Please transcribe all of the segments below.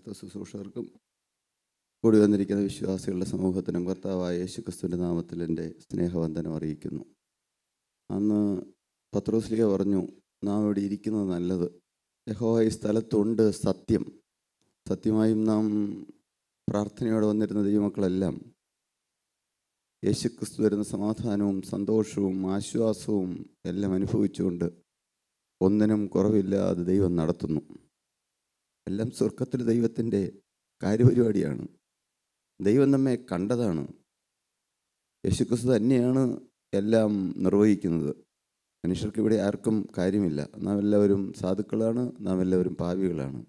കർത്തൃ ശുശ്രൂഷകർക്കും കൂടി വന്നിരിക്കുന്ന വിശ്വാസികളുടെ സമൂഹത്തിനും കർത്താവായ യേശുക്രിസ്തുവിൻ്റെ നാമത്തിൽ എൻ്റെ സ്നേഹവന്ദനം അറിയിക്കുന്നു. അന്ന് പത്രോസ്ലീഹ പറഞ്ഞു, നാം ഇവിടെ ഇരിക്കുന്നത് നല്ലത്. യഹോവ ഈ സ്ഥലത്തുണ്ട്, സത്യമായും നാം പ്രാർത്ഥനയോടെ വന്നിരുന്ന ദൈവമക്കളെല്ലാം യേശുക്രിസ്തു വരുന്ന സമാധാനവും സന്തോഷവും ആശ്വാസവും എല്ലാം അനുഭവിച്ചുകൊണ്ട് ഒന്നിനും കുറവില്ലാതെ ദൈവം നടത്തുന്നു. എല്ലാം സ്വർഗത്തിൽ ദൈവത്തിൻ്റെ കാര്യപരിപാടിയാണ്. ദൈവം നമ്മെ കണ്ടതാണ്. യേശുക്രിസ്തു തന്നെയാണ് എല്ലാം നിർവഹിക്കുന്നത്. മനുഷ്യർക്ക് ഇവിടെ ആർക്കും കാര്യമില്ല. നാം എല്ലാവരും സാധുക്കളാണ്, നാം എല്ലാവരും പാപികളാണ്.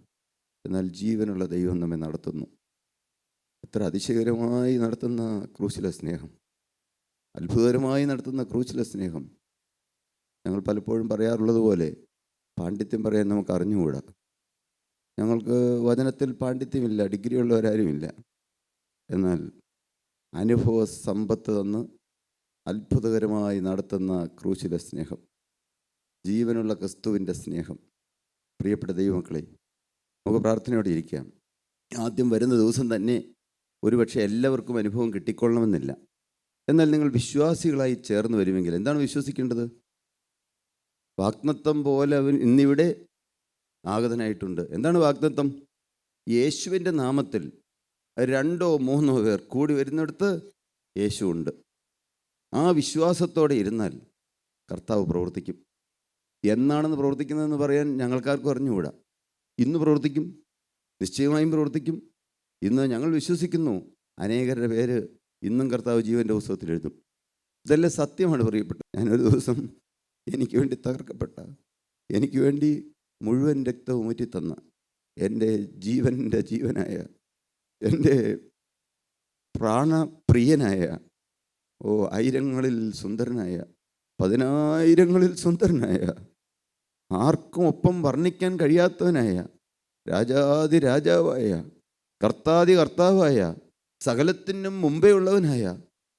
എന്നാൽ ജീവനുള്ള ദൈവം നമ്മെ നടത്തുന്നു. എത്ര അതിശയകരമായി നടത്തുന്ന ക്രൂശിലെ സ്നേഹം, അത്ഭുതകരമായി നടത്തുന്ന ക്രൂശിലെ സ്നേഹം. ഞങ്ങൾ പലപ്പോഴും പറയാറുള്ളത് പോലെ പാണ്ഡിത്യം പറയാൻ നമുക്ക് അറിഞ്ഞുകൂടാ. ഞങ്ങൾക്ക് വചനത്തിൽ പാണ്ഡിത്യമില്ല, ഡിഗ്രി ഉള്ളവരാരുമില്ല. എന്നാൽ അനുഭവ സമ്പത്ത് തന്ന് അത്ഭുതകരമായി നടത്തുന്ന ക്രൂശിലെ സ്നേഹം, ജീവനുള്ള ക്രിസ്തുവിൻ്റെ സ്നേഹം. പ്രിയപ്പെട്ട ദൈവമക്കളെ, നമുക്ക് പ്രാർത്ഥനയോടെ ഇരിക്കാം. ആദ്യം വരുന്ന ദിവസം തന്നെ ഒരുപക്ഷെ എല്ലാവർക്കും അനുഭവം കിട്ടിക്കൊള്ളണമെന്നില്ല. എന്നാൽ നിങ്ങൾ വിശ്വാസികളായി ചേർന്ന് വരുമെങ്കിൽ എന്താണ് വിശ്വസിക്കേണ്ടത്? വാഗ്ദത്തം പോലെ അവൻ ഇന്നിവിടെ ആഗതനായിട്ടുണ്ട്. എന്താണ് വാഗ്ദത്തം? യേശുവിൻ്റെ നാമത്തിൽ 2 or 3 പേർ കൂടി വരുന്നിടത്ത് യേശു ഉണ്ട്. ആ വിശ്വാസത്തോടെ ഇരുന്നാൽ കർത്താവ് പ്രവർത്തിക്കും. എന്നാണെന്ന് പ്രവർത്തിക്കുന്നതെന്ന് പറയാൻ ഞങ്ങൾക്കാർക്കും അറിഞ്ഞുകൂടാ. ഇന്ന് പ്രവർത്തിക്കും, നിശ്ചയമായും പ്രവർത്തിക്കും. ഇന്ന് ഞങ്ങൾ വിശ്വസിക്കുന്നു അനേകരുടെ പേര് ഇന്നും കർത്താവ് ജീവൻ്റെ പുസ്തകത്തിൽ എഴുതും. ഇതെല്ലാം സത്യമാണ് പ്രിയപ്പെട്ടു. ഞാനൊരു ദിവസം എനിക്ക് വേണ്ടി തകർക്കപ്പെട്ട, എനിക്ക് വേണ്ടി മുഴുവൻ രക്തവും ഊറ്റിത്തന്ന എൻ്റെ ജീവൻ്റെ ജീവനായ, എൻ്റെ പ്രാണപ്രിയനായ, ആയിരങ്ങളിൽ സുന്ദരനായ, 10,000-ങ്ങളിൽ സുന്ദരനായ, ആർക്കും ഒപ്പം വർണ്ണിക്കാൻ കഴിയാത്തവനായ, രാജാതി രാജാവായ, കർത്താതി കർത്താവായ, സകലത്തിനും മുമ്പേ ഉള്ളവനായ,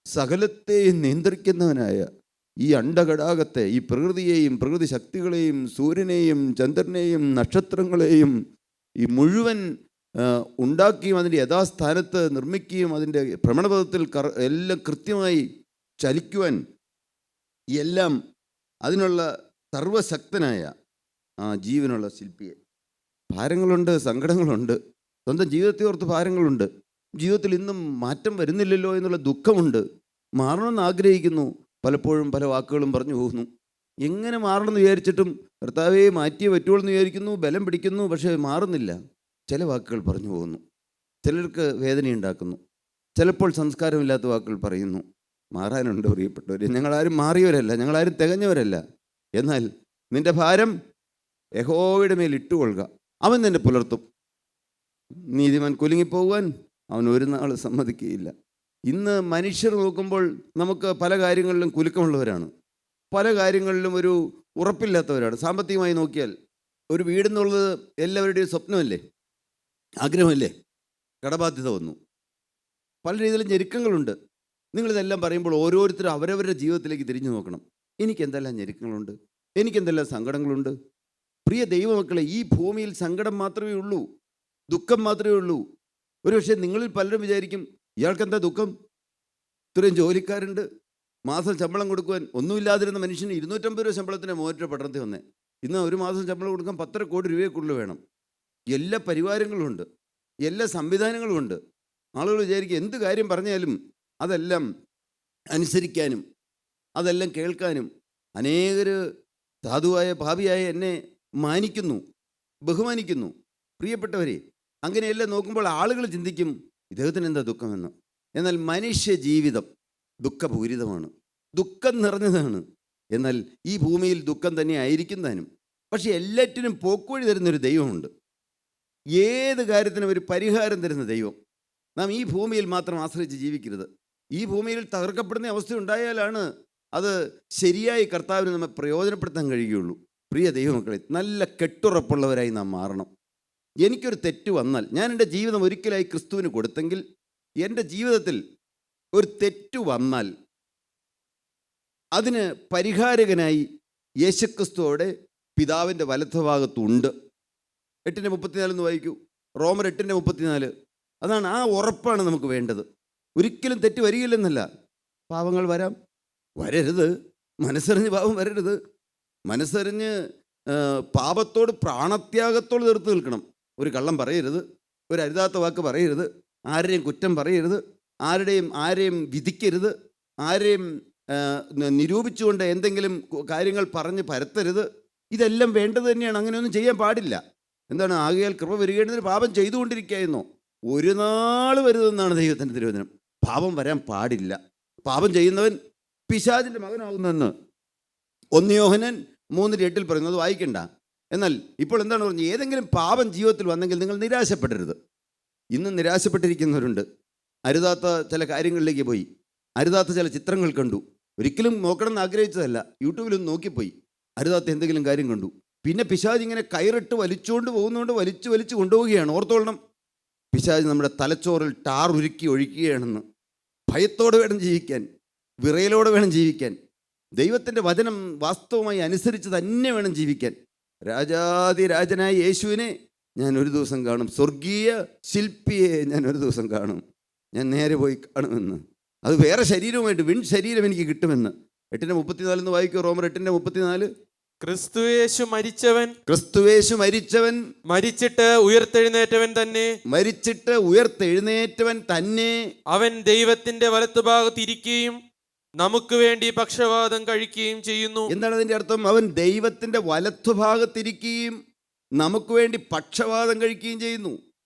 സകലത്തെയും നിയന്ത്രിക്കുന്നവനായ ഈ അണ്ടഘടാകത്തെ, ഈ പ്രകൃതിയെയും പ്രകൃതി ശക്തികളെയും സൂര്യനെയും ചന്ദ്രനെയും നക്ഷത്രങ്ങളെയും ഈ മുഴുവൻ ഉണ്ടാക്കിയും അതിൻ്റെ യഥാസ്ഥാനത്ത് നിർമ്മിക്കുകയും അതിൻ്റെ ഭ്രമണപഥത്തിൽ എല്ലാം കൃത്യമായി ചലിക്കുവാൻ എല്ലാം അതിനുള്ള സർവശക്തനായ ആ ജീവനുള്ള ശില്പിയെ. ഭാരങ്ങളുണ്ട്, സങ്കടങ്ങളുണ്ട്, സ്വന്തം ജീവിതത്തെ ഓർത്ത് ഭാരങ്ങളുണ്ട്. ജീവിതത്തിൽ ഇന്നും മാറ്റം വരുന്നില്ലല്ലോ എന്നുള്ള ദുഃഖമുണ്ട്. മാറണമെന്ന് ആഗ്രഹിക്കുന്നു. പലപ്പോഴും പല വാക്കുകളും പറഞ്ഞു പോകുന്നു. എങ്ങനെ മാറണമെന്ന് വിചാരിച്ചിട്ടും കർത്താവെ മാറ്റിയേ പറ്റുള്ളൂ എന്ന് വിചാരിക്കുന്നു, ബലം പിടിക്കുന്നു, പക്ഷേ മാറുന്നില്ല. ചില വാക്കുകൾ പറഞ്ഞു പോകുന്നു. ചിലർക്ക് വേദനയുണ്ടാക്കുന്നു. ചിലപ്പോൾ സംസ്കാരമില്ലാത്ത വാക്കുകൾ പറയുന്നു. മാറാനുണ്ട് പ്രിയപ്പെട്ടവർ. ഞങ്ങളാരും മാറിയവരല്ല, ഞങ്ങളാരും തികഞ്ഞവരല്ല. എന്നാൽ നിൻ്റെ ഭാരം യഹോവയുടെ മേൽ ഇട്ടുകൊള്ളുക, അവൻ നിന്നെ പുലർത്തും. നീതിമാൻ കുലുങ്ങിപ്പോകുവാൻ അവൻ ഒരു നാൾ സമ്മതിക്കുകയില്ല. ഇന്ന് മനുഷ്യർ നോക്കുമ്പോൾ നമുക്ക് പല കാര്യങ്ങളിലും കുലുക്കമുള്ളവരാണ്, പല കാര്യങ്ങളിലും ഒരു ഉറപ്പില്ലാത്തവരാണ്. സാമ്പത്തികമായി നോക്കിയാൽ ഒരു വീടെന്നുള്ളത് എല്ലാവരുടെയും സ്വപ്നമല്ലേ, ആഗ്രഹമല്ലേ? കടബാധ്യത വന്നു, പല രീതിയിലും ഞെരുക്കങ്ങളുണ്ട്. നിങ്ങളിതെല്ലാം പറയുമ്പോൾ ഓരോരുത്തരും അവരവരുടെ ജീവിതത്തിലേക്ക് തിരിഞ്ഞു നോക്കണം. എനിക്കെന്തെല്ലാം ഞെരുക്കങ്ങളുണ്ട്, എനിക്കെന്തെല്ലാം സങ്കടങ്ങളുണ്ട്. പ്രിയ ദൈവമക്കളെ, ഈ ഭൂമിയിൽ സങ്കടം മാത്രമേ ഉള്ളൂ, ദുഃഖം മാത്രമേ ഉള്ളൂ. ഒരുപക്ഷെ നിങ്ങളിൽ പലരും വിചാരിക്കും, ഇയാൾക്കെന്താ ദുഃഖം? ഇത്രയും ജോലിക്കാരുണ്ട്, മാസം ശമ്പളം കൊടുക്കുവാൻ ഒന്നുമില്ലാതിരുന്ന മനുഷ്യന് 250 രൂപ ശമ്പളത്തിന് മോറ്റ പട്ടണത്തിൽ വന്നേ. ഇന്ന് ഒരു മാസം ശമ്പളം കൊടുക്കാൻ 10 കോടി രൂപയ്ക്കുള്ളിൽ വേണം. എല്ലാ പരിവാരങ്ങളുമുണ്ട്, എല്ലാ സംവിധാനങ്ങളുമുണ്ട്. ആളുകൾ വിചാരിക്കും എന്ത് കാര്യം പറഞ്ഞാലും അതെല്ലാം അനുസരിക്കാനും അതെല്ലാം കേൾക്കാനും. അനേകർ സാധുവായ ഭാവിയായ എന്നെ മാനിക്കുന്നു, ബഹുമാനിക്കുന്നു. പ്രിയപ്പെട്ടവരെ, അങ്ങനെയെല്ലാം നോക്കുമ്പോൾ ആളുകൾ ചിന്തിക്കും ഇദ്ദേഹത്തിന് എന്താ ദുഃഖമെന്ന്. എന്നാൽ മനുഷ്യ ജീവിതം ദുഃഖപൂരിതമാണ്, ദുഃഖം നിറഞ്ഞതാണ്. എന്നാൽ ഈ ഭൂമിയിൽ ദുഃഖം തന്നെ ആയിരിക്കും താനും. പക്ഷെ എല്ലാറ്റിനും പോക്കുവഴി തരുന്നൊരു ദൈവമുണ്ട്. ഏത് കാര്യത്തിനും ഒരു പരിഹാരം തരുന്ന ദൈവം. നാം ഈ ഭൂമിയിൽ മാത്രം ആശ്രയിച്ച് ജീവിക്കരുത്. ഈ ഭൂമിയിൽ തകർക്കപ്പെടുന്ന അവസ്ഥ ഉണ്ടായാലാണ് അത് ശരിയായി കർത്താവിന് നമ്മെ പ്രയോജനപ്പെടുത്താൻ കഴിയുകയുള്ളൂ. പ്രിയ ദൈവമക്കളെ, നല്ല കെട്ടുറപ്പുള്ളവരായി നാം മാറണം. എനിക്കൊരു തെറ്റ് വന്നാൽ, ഞാൻ എൻ്റെ ജീവിതം ഒരിക്കലായി ക്രിസ്തുവിന് കൊടുത്തെങ്കിൽ, എൻ്റെ ജീവിതത്തിൽ ഒരു തെറ്റ് വന്നാൽ അതിന് പരിഹാരകനായി യേശുക്രിസ്തുവോടെ പിതാവിൻ്റെ വലത്തുഭാഗത്തുണ്ട്. 8:34 വായിക്കൂ. റോമർ 8:34. അതാണ്, ആ ഉറപ്പാണ് നമുക്ക് വേണ്ടത്. ഒരിക്കലും തെറ്റ് വരികയില്ലെന്നല്ല, പാവങ്ങൾ വരരുത്, മനസ്സറിഞ്ഞ് പാപം വരരുത്. മനസ്സറിഞ്ഞ് പാപത്തോട് പ്രാണത്യാഗത്തോട് തീർത്ത് നിൽക്കണം. ഒരു കള്ളം പറയരുത്, ഒരു അരുതാത്ത വാക്ക് പറയരുത്, ആരുടെയും കുറ്റം പറയരുത്, ആരെയും വിധിക്കരുത്, ആരെയും നിരൂപിച്ചുകൊണ്ട് എന്തെങ്കിലും കാര്യങ്ങൾ പറഞ്ഞ് പരത്തരുത്. ഇതെല്ലാം വേണ്ടത് തന്നെയാണ്. അങ്ങനെയൊന്നും ചെയ്യാൻ പാടില്ല. എന്താണ്? ആകയാൽ കൃപ വരികേണ്ടതിന് പാപം ചെയ്തുകൊണ്ടിരിക്കുകയെന്നോ ഒരു നാൾ വരുതെന്നാണ് ദൈവത്തിൻ്റെ തിരുവചനം. പാപം വരാൻ പാടില്ല. പാപം ചെയ്യുന്നവൻ പിശാചിൻ്റെ മകനാകുന്നെന്ന് 1 യോഹന്നാൻ 3:8 പറയുന്നത് വായിക്കണ്ട. എന്നാൽ ഇപ്പോൾ എന്താണ് പറഞ്ഞത്? ഏതെങ്കിലും പാപം ജീവിതത്തിൽ വന്നെങ്കിൽ നിങ്ങൾ നിരാശപ്പെടരുത്. ഇന്ന് നിരാശപ്പെട്ടിരിക്കുന്നവരുണ്ട്. അരുതാത്ത ചില കാര്യങ്ങളിലേക്ക് പോയി, അരുതാത്ത ചില ചിത്രങ്ങൾ കണ്ടു. ഒരിക്കലും നോക്കണം എന്ന് ആഗ്രഹിച്ചതല്ല, യൂട്യൂബിലൊന്ന് നോക്കിപ്പോയി അരുതാത്ത എന്തെങ്കിലും കാര്യം കണ്ടു. പിന്നെ പിശാച് ഇങ്ങനെ കയറിട്ട് വലിച്ചുകൊണ്ട് പോകുന്നതുകൊണ്ട് വലിച്ചു കൊണ്ടുപോവുകയാണ്. ഓർത്തോളണം, പിശാച് നമ്മുടെ തലച്ചോറിൽ ടാർ ഉരുക്കി ഒഴിക്കുകയാണെന്ന്. ഭയത്തോടെ വേണം ജീവിക്കാൻ, വിറയലോടെ വേണം ജീവിക്കാൻ. ദൈവത്തിൻ്റെ വചനം വാസ്തവമായി അനുസരിച്ച് തന്നെ വേണം ജീവിക്കാൻ. രാജാതിരാജനായ യേശുവിനെ ഞാൻ ഒരു ദിവസം കാണും, സ്വർഗീയ ശില്പിയെ ഞാൻ ഒരു ദിവസം കാണും. ഞാൻ നേരെ പോയി കാണുമെന്ന്. അത് വേറെ ശരീരവുമായിട്ട്, വിൺ ശരീരം എനിക്ക് കിട്ടുമെന്ന്. 8:34 വായിക്കോ, റോമർ 8:34. ക്രിസ്തുയേശു മരിച്ചവൻ മരിച്ചിട്ട് ഉയർത്തെഴുന്നേറ്റവൻ തന്നെ അവൻ ദൈവത്തിന്റെ വലത്തുഭാഗത്ത് ഇരിക്കുകയും നമുക്ക് വേണ്ടി പക്ഷവാദം കഴിക്കുകയും ചെയ്യുന്നു. എന്താണ് അതിന്റെ അർത്ഥം? അവൻ ദൈവത്തിന്റെ വലത്തുഭാഗത്തിരിക്കുകയും നമുക്ക് വേണ്ടി പക്ഷവാദം കഴിക്കുകയും ചെയ്യുന്നു.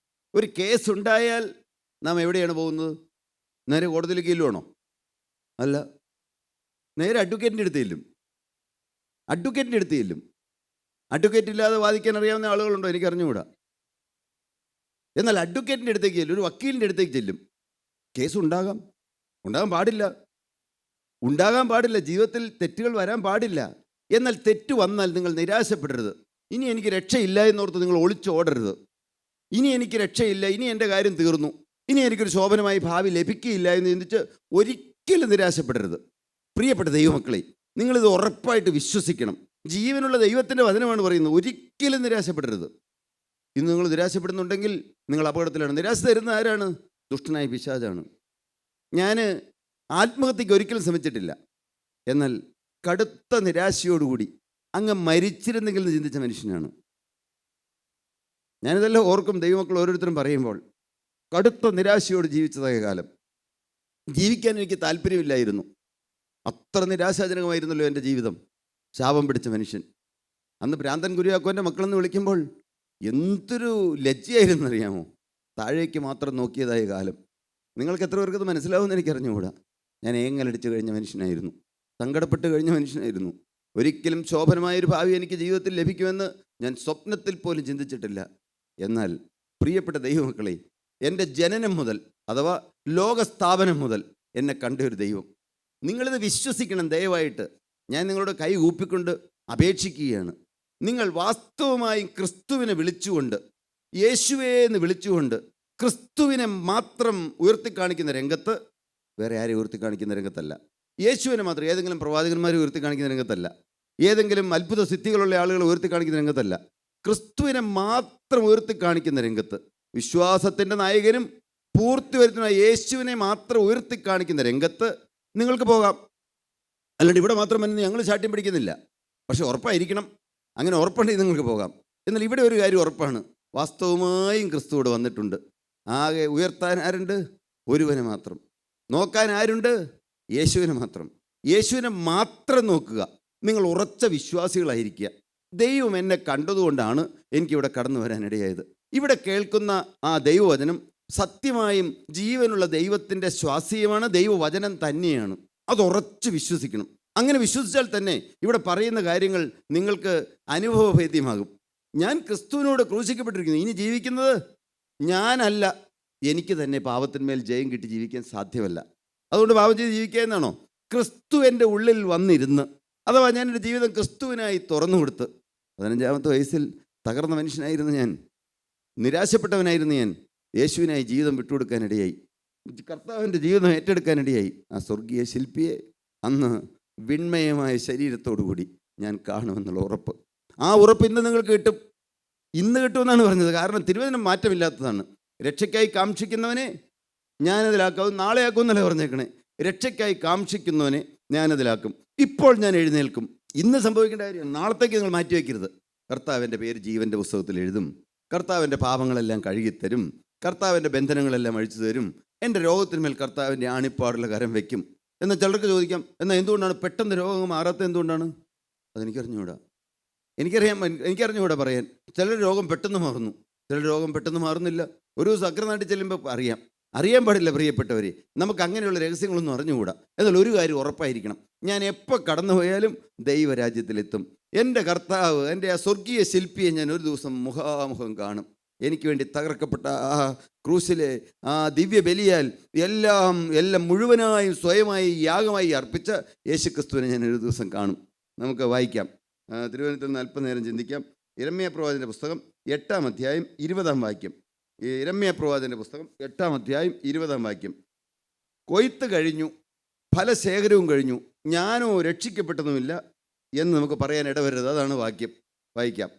ഒരു കേസ് ഉണ്ടായാൽ നാം എവിടെയാണ് പോകുന്നത്? നേരെ കോടതിയിലേക്ക് ചെല്ലുവാണോ? അല്ല, നേരെ അഡ്വക്കേറ്റിൻ്റെ അടുത്ത് ചെല്ലും. അഡ്വക്കേറ്റ് ഇല്ലാതെ വാദിക്കാൻ അറിയാവുന്ന ആളുകളുണ്ടോ? എനിക്ക് അറിഞ്ഞുകൂടാ. എന്നാൽ അഡ്വക്കേറ്റിൻ്റെ അടുത്തേക്ക് ചെല്ലും, ഒരു വക്കീലിൻ്റെ അടുത്തേക്ക് ചെല്ലും. കേസ് ഉണ്ടാകാൻ പാടില്ല. ജീവിതത്തിൽ തെറ്റുകൾ വരാൻ പാടില്ല. എന്നാൽ തെറ്റ് വന്നാൽ നിങ്ങൾ നിരാശപ്പെടരുത്. ഇനി എനിക്ക് രക്ഷയില്ല എന്നോർത്ത് നിങ്ങൾ ഒളിച്ചോടരുത്. ഇനി എനിക്ക് രക്ഷയില്ല, ഇനി എൻ്റെ കാര്യം തീർന്നു, ഇനി എനിക്കൊരു ശോഭനമായ ഭാവി ലഭിക്കുകയില്ല എന്ന് ചിന്തിച്ച് ഒരിക്കലും നിരാശപ്പെടരുത്. പ്രിയപ്പെട്ട ദൈവമക്കളെ, നിങ്ങളിത് ഉറപ്പായിട്ട് വിശ്വസിക്കണം. ജീവനുള്ള ദൈവത്തിൻ്റെ വചനമാണ് പറയുന്നത്. ഒരിക്കലും നിരാശപ്പെടരുത്. ഇന്ന് നിങ്ങൾ നിരാശപ്പെടുന്നുണ്ടെങ്കിൽ നിങ്ങൾ അപകടത്തിലാണ്. നിരാശ തരുന്ന ആരാണ്? ദുഷ്ടനായ പിശാചാണ്. ഞാൻ ആത്മഹത്യക്ക് ഒരിക്കലും ശ്രമിച്ചിട്ടില്ല. എന്നാൽ കടുത്ത നിരാശയോടുകൂടി അങ്ങ് മരിച്ചിരുന്നെങ്കിൽ എന്ന് ചിന്തിച്ച മനുഷ്യനാണ്. ഞാനിതെല്ലാം ഓർക്കും. ദൈവമക്കൾ ഓരോരുത്തരും പറയുമ്പോൾ കടുത്ത നിരാശയോട് ജീവിച്ചതായ കാലം. ജീവിക്കാൻ എനിക്ക് താല്പര്യമില്ലായിരുന്നു. അത്ര നിരാശാജനകമായിരുന്നല്ലോ എൻ്റെ ജീവിതം. ശാപം പിടിച്ച മനുഷ്യൻ. അന്ന് ഭ്രാന്തൻ കുര്യാക്കോൻ്റെ മക്കളെന്ന് വിളിക്കുമ്പോൾ എന്തൊരു ലജ്ജയായിരുന്നറിയാമോ? താഴേക്ക് മാത്രം നോക്കിയതായ കാലം. നിങ്ങൾക്ക് എത്ര പേർക്കത് മനസ്സിലാവുമെന്ന് എനിക്കറിഞ്ഞുകൂടാ. ഞാൻ ഏങ്ങലടിച്ച് കഴിഞ്ഞ മനുഷ്യനായിരുന്നു. സങ്കടപ്പെട്ട് കഴിഞ്ഞ മനുഷ്യനായിരുന്നു. ഒരിക്കലും ശോഭനമായൊരു ഭാവി എനിക്ക് ജീവിതത്തിൽ ലഭിക്കുമെന്ന് ഞാൻ സ്വപ്നത്തിൽ പോലും ചിന്തിച്ചിട്ടില്ല. എന്നാൽ പ്രിയപ്പെട്ട ദൈവമക്കളെ, എൻ്റെ ജനനം മുതൽ, അഥവാ ലോകസ്ഥാപനം മുതൽ എന്നെ കണ്ട ഒരു ദൈവം. നിങ്ങളിത് വിശ്വസിക്കണം ദയവായിട്ട്. ഞാൻ നിങ്ങളോട് കൈ കൂപ്പിക്കൊണ്ട് അപേക്ഷിക്കുകയാണ്. നിങ്ങൾ വാസ്തവമായും ക്രിസ്തുവിനെ വിളിച്ചുകൊണ്ട്, യേശുവേ എന്ന് വിളിച്ചുകൊണ്ട്, ക്രിസ്തുവിനെ മാത്രം ഉയർത്തിക്കാണിക്കുന്ന രംഗത്ത്, വേറെ ആരെയും ഉയർത്തിക്കാണിക്കുന്ന രംഗത്തല്ല, യേശുവിനെ മാത്രം, ഏതെങ്കിലും പ്രവാചകന്മാരെ ഉയർത്തിക്കാണിക്കുന്ന രംഗത്തല്ല, ഏതെങ്കിലും അത്ഭുത സിദ്ധികളുള്ള ആളുകളെ ഉയർത്തിക്കാണിക്കുന്ന രംഗത്തല്ല, ക്രിസ്തുവിനെ മാത്രം ഉയർത്തിക്കാണിക്കുന്ന രംഗത്ത്, വിശ്വാസത്തിൻ്റെ നായകനും പൂർത്തി വരുത്തുന്ന യേശുവിനെ മാത്രം ഉയർത്തിക്കാണിക്കുന്ന രംഗത്ത് നിങ്ങൾക്ക് പോകാം. അല്ലാണ്ട് ഇവിടെ മാത്രം എന്ന് ഞങ്ങൾ ശാഠ്യം പിടിക്കുന്നില്ല. പക്ഷെ ഉറപ്പായിരിക്കണം, അങ്ങനെ ഉറപ്പുണ്ടെങ്കിൽ നിങ്ങൾക്ക് പോകാം. എന്നാൽ ഇവിടെ ഒരു കാര്യം ഉറപ്പാണ്, വാസ്തവമായും ക്രിസ്തു ഇവിടെ വന്നിട്ടുണ്ട്. ആകെ ഉയർത്താൻ ആരുണ്ട്? ഒരുവനെ മാത്രം. നോക്കാൻ ആരുണ്ട്? യേശുവിനെ മാത്രം. യേശുവിനെ മാത്രം നോക്കുക. നിങ്ങൾ ഉറച്ച വിശ്വാസികളായിരിക്കുക. ദൈവം എന്നെ കണ്ടതുകൊണ്ടാണ് എനിക്കിവിടെ കടന്നു വരാനിടയായത്. ഇവിടെ കേൾക്കുന്ന ആ ദൈവവചനം സത്യമായും ജീവനുള്ള ദൈവത്തിൻ്റെ ശ്വാസീയമാണ്, ദൈവവചനം തന്നെയാണ്. അത് ഉറച്ച് വിശ്വസിക്കണം. അങ്ങനെ വിശ്വസിച്ചാൽ തന്നെ ഇവിടെ പറയുന്ന കാര്യങ്ങൾ നിങ്ങൾക്ക് അനുഭവഭേദ്യമാകും. ഞാൻ ക്രിസ്തുവിനോട് ക്രൂശിക്കപ്പെട്ടിരിക്കുന്നു. ഇനി ജീവിക്കുന്നത് ഞാനല്ല, എനിക്ക് തന്നെ പാപത്തിന്മേൽ ജയം കിട്ടി ജീവിക്കാൻ സാധ്യമല്ല. അതുകൊണ്ട് പാപം ചെയ്ത് ജീവിക്കുക എന്നാണോ? ക്രിസ്തു എൻ്റെ ഉള്ളിൽ വന്നിരുന്ന്, അഥവാ ഞാൻ എൻ്റെ ജീവിതം ക്രിസ്തുവിനായി തുറന്നു കൊടുത്ത്, 15-ാമത്തെ വയസ്സിൽ തകർന്ന മനുഷ്യനായിരുന്നു ഞാൻ, നിരാശപ്പെട്ടവനായിരുന്നു ഞാൻ. യേശുവിനായി ജീവിതം വിട്ടുകൊടുക്കാനിടയായി, കർത്താവിൻ്റെ ജീവിതം ഏറ്റെടുക്കാനിടയായി. ആ സ്വർഗീയ ശില്പിയെ അന്ന് വിണ്മയമായ ശരീരത്തോടു കൂടി ഞാൻ കാണുമെന്നുള്ള ഉറപ്പ്, ആ ഉറപ്പ് ഇന്ന് നിങ്ങൾക്ക് കിട്ടും. ഇന്ന് കിട്ടുമെന്നാണ് പറഞ്ഞത്. കാരണം തിരുവചനം മാറ്റമില്ലാത്തതാണ്. രക്ഷയ്ക്കായി കാക്ഷിക്കുന്നവനെ ഞാനതിലാക്കാവും, നാളെ ആക്കും എന്നല്ലേ പറഞ്ഞേക്കണേ. രക്ഷയ്ക്കായി കാക്ഷിക്കുന്നവനെ ഞാനതിലാക്കും, ഇപ്പോൾ ഞാൻ എഴുന്നേൽക്കും. ഇന്ന് സംഭവിക്കേണ്ട കാര്യം നാളത്തേക്ക് നിങ്ങൾ മാറ്റി വയ്ക്കരുത്. കർത്താവിൻ്റെ പേര് ജീവൻ്റെ പുസ്തകത്തിൽ എഴുതും, കർത്താവിൻ്റെ പാപങ്ങളെല്ലാം കഴുകിത്തരും, കർത്താവിൻ്റെ ബന്ധനങ്ങളെല്ലാം അഴിച്ചു തരും, എൻ്റെ രോഗത്തിന്മേൽ കർത്താവിൻ്റെ ആണിപ്പാടുള്ള കരം വയ്ക്കും. എന്നാൽ ചിലർക്ക് ചോദിക്കാം, എന്നാൽ എന്തുകൊണ്ടാണ് പെട്ടെന്ന് രോഗം മാറാത്തത്? എന്തുകൊണ്ടാണ്? അതെനിക്കറിഞ്ഞുകൂടാ. എനിക്കറിഞ്ഞുകൂടാ പറയാൻ. ചിലർ രോഗം പെട്ടെന്ന് മാറുന്നു, ചിലർ രോഗം പെട്ടെന്ന് മാറുന്നില്ല. ഒരു ദിവസം അഗ്രനാട്ടിൽ ചെല്ലുമ്പോൾ അറിയാൻ പാടില്ല പ്രിയപ്പെട്ടവരെ, നമുക്ക് അങ്ങനെയുള്ള രഹസ്യങ്ങളൊന്നും അറിഞ്ഞുകൂടാ. എന്നാൽ ഒരു കാര്യം ഉറപ്പായിരിക്കണം, ഞാൻ എപ്പോൾ കടന്നു പോയാലും ദൈവരാജ്യത്തിലെത്തും. എൻ്റെ കർത്താവ്, എൻ്റെ ആ സ്വർഗീയ ശില്പിയെ ഞാൻ ഒരു ദിവസം മുഖാമുഖം കാണും. എനിക്ക് വേണ്ടി തകർക്കപ്പെട്ട ആ ക്രൂശിലെ ആ ദിവ്യ ബലിയാൽ എല്ലാം മുഴുവനായും സ്വയമായി യാഗമായി അർപ്പിച്ച യേശുക്രിസ്തുവിനെ ഞാൻ ഒരു ദിവസം കാണും. നമുക്ക് വായിക്കാം, തിരുവനന്തപുരത്ത് നിന്ന് അല്പനേരം ചിന്തിക്കാം. യിരെമ്യാ പ്രവാചകന്റെ പുസ്തകം 8-ാം അധ്യായം 20-ാം വാക്യം. യിരെമ്യാ പ്രവാചകന്റെ പുസ്തകം 8-ാം അധ്യായം 20-ാം വാക്യം. കൊയ്ത്ത് കഴിഞ്ഞു, ഫലശേഖരവും കഴിഞ്ഞു, ഞാനോ രക്ഷിക്കപ്പെട്ടതുമില്ല എന്ന് നമുക്ക് പറയാൻ ഇടവരുത്. അതാണ് വാക്യം. വായിക്കാം.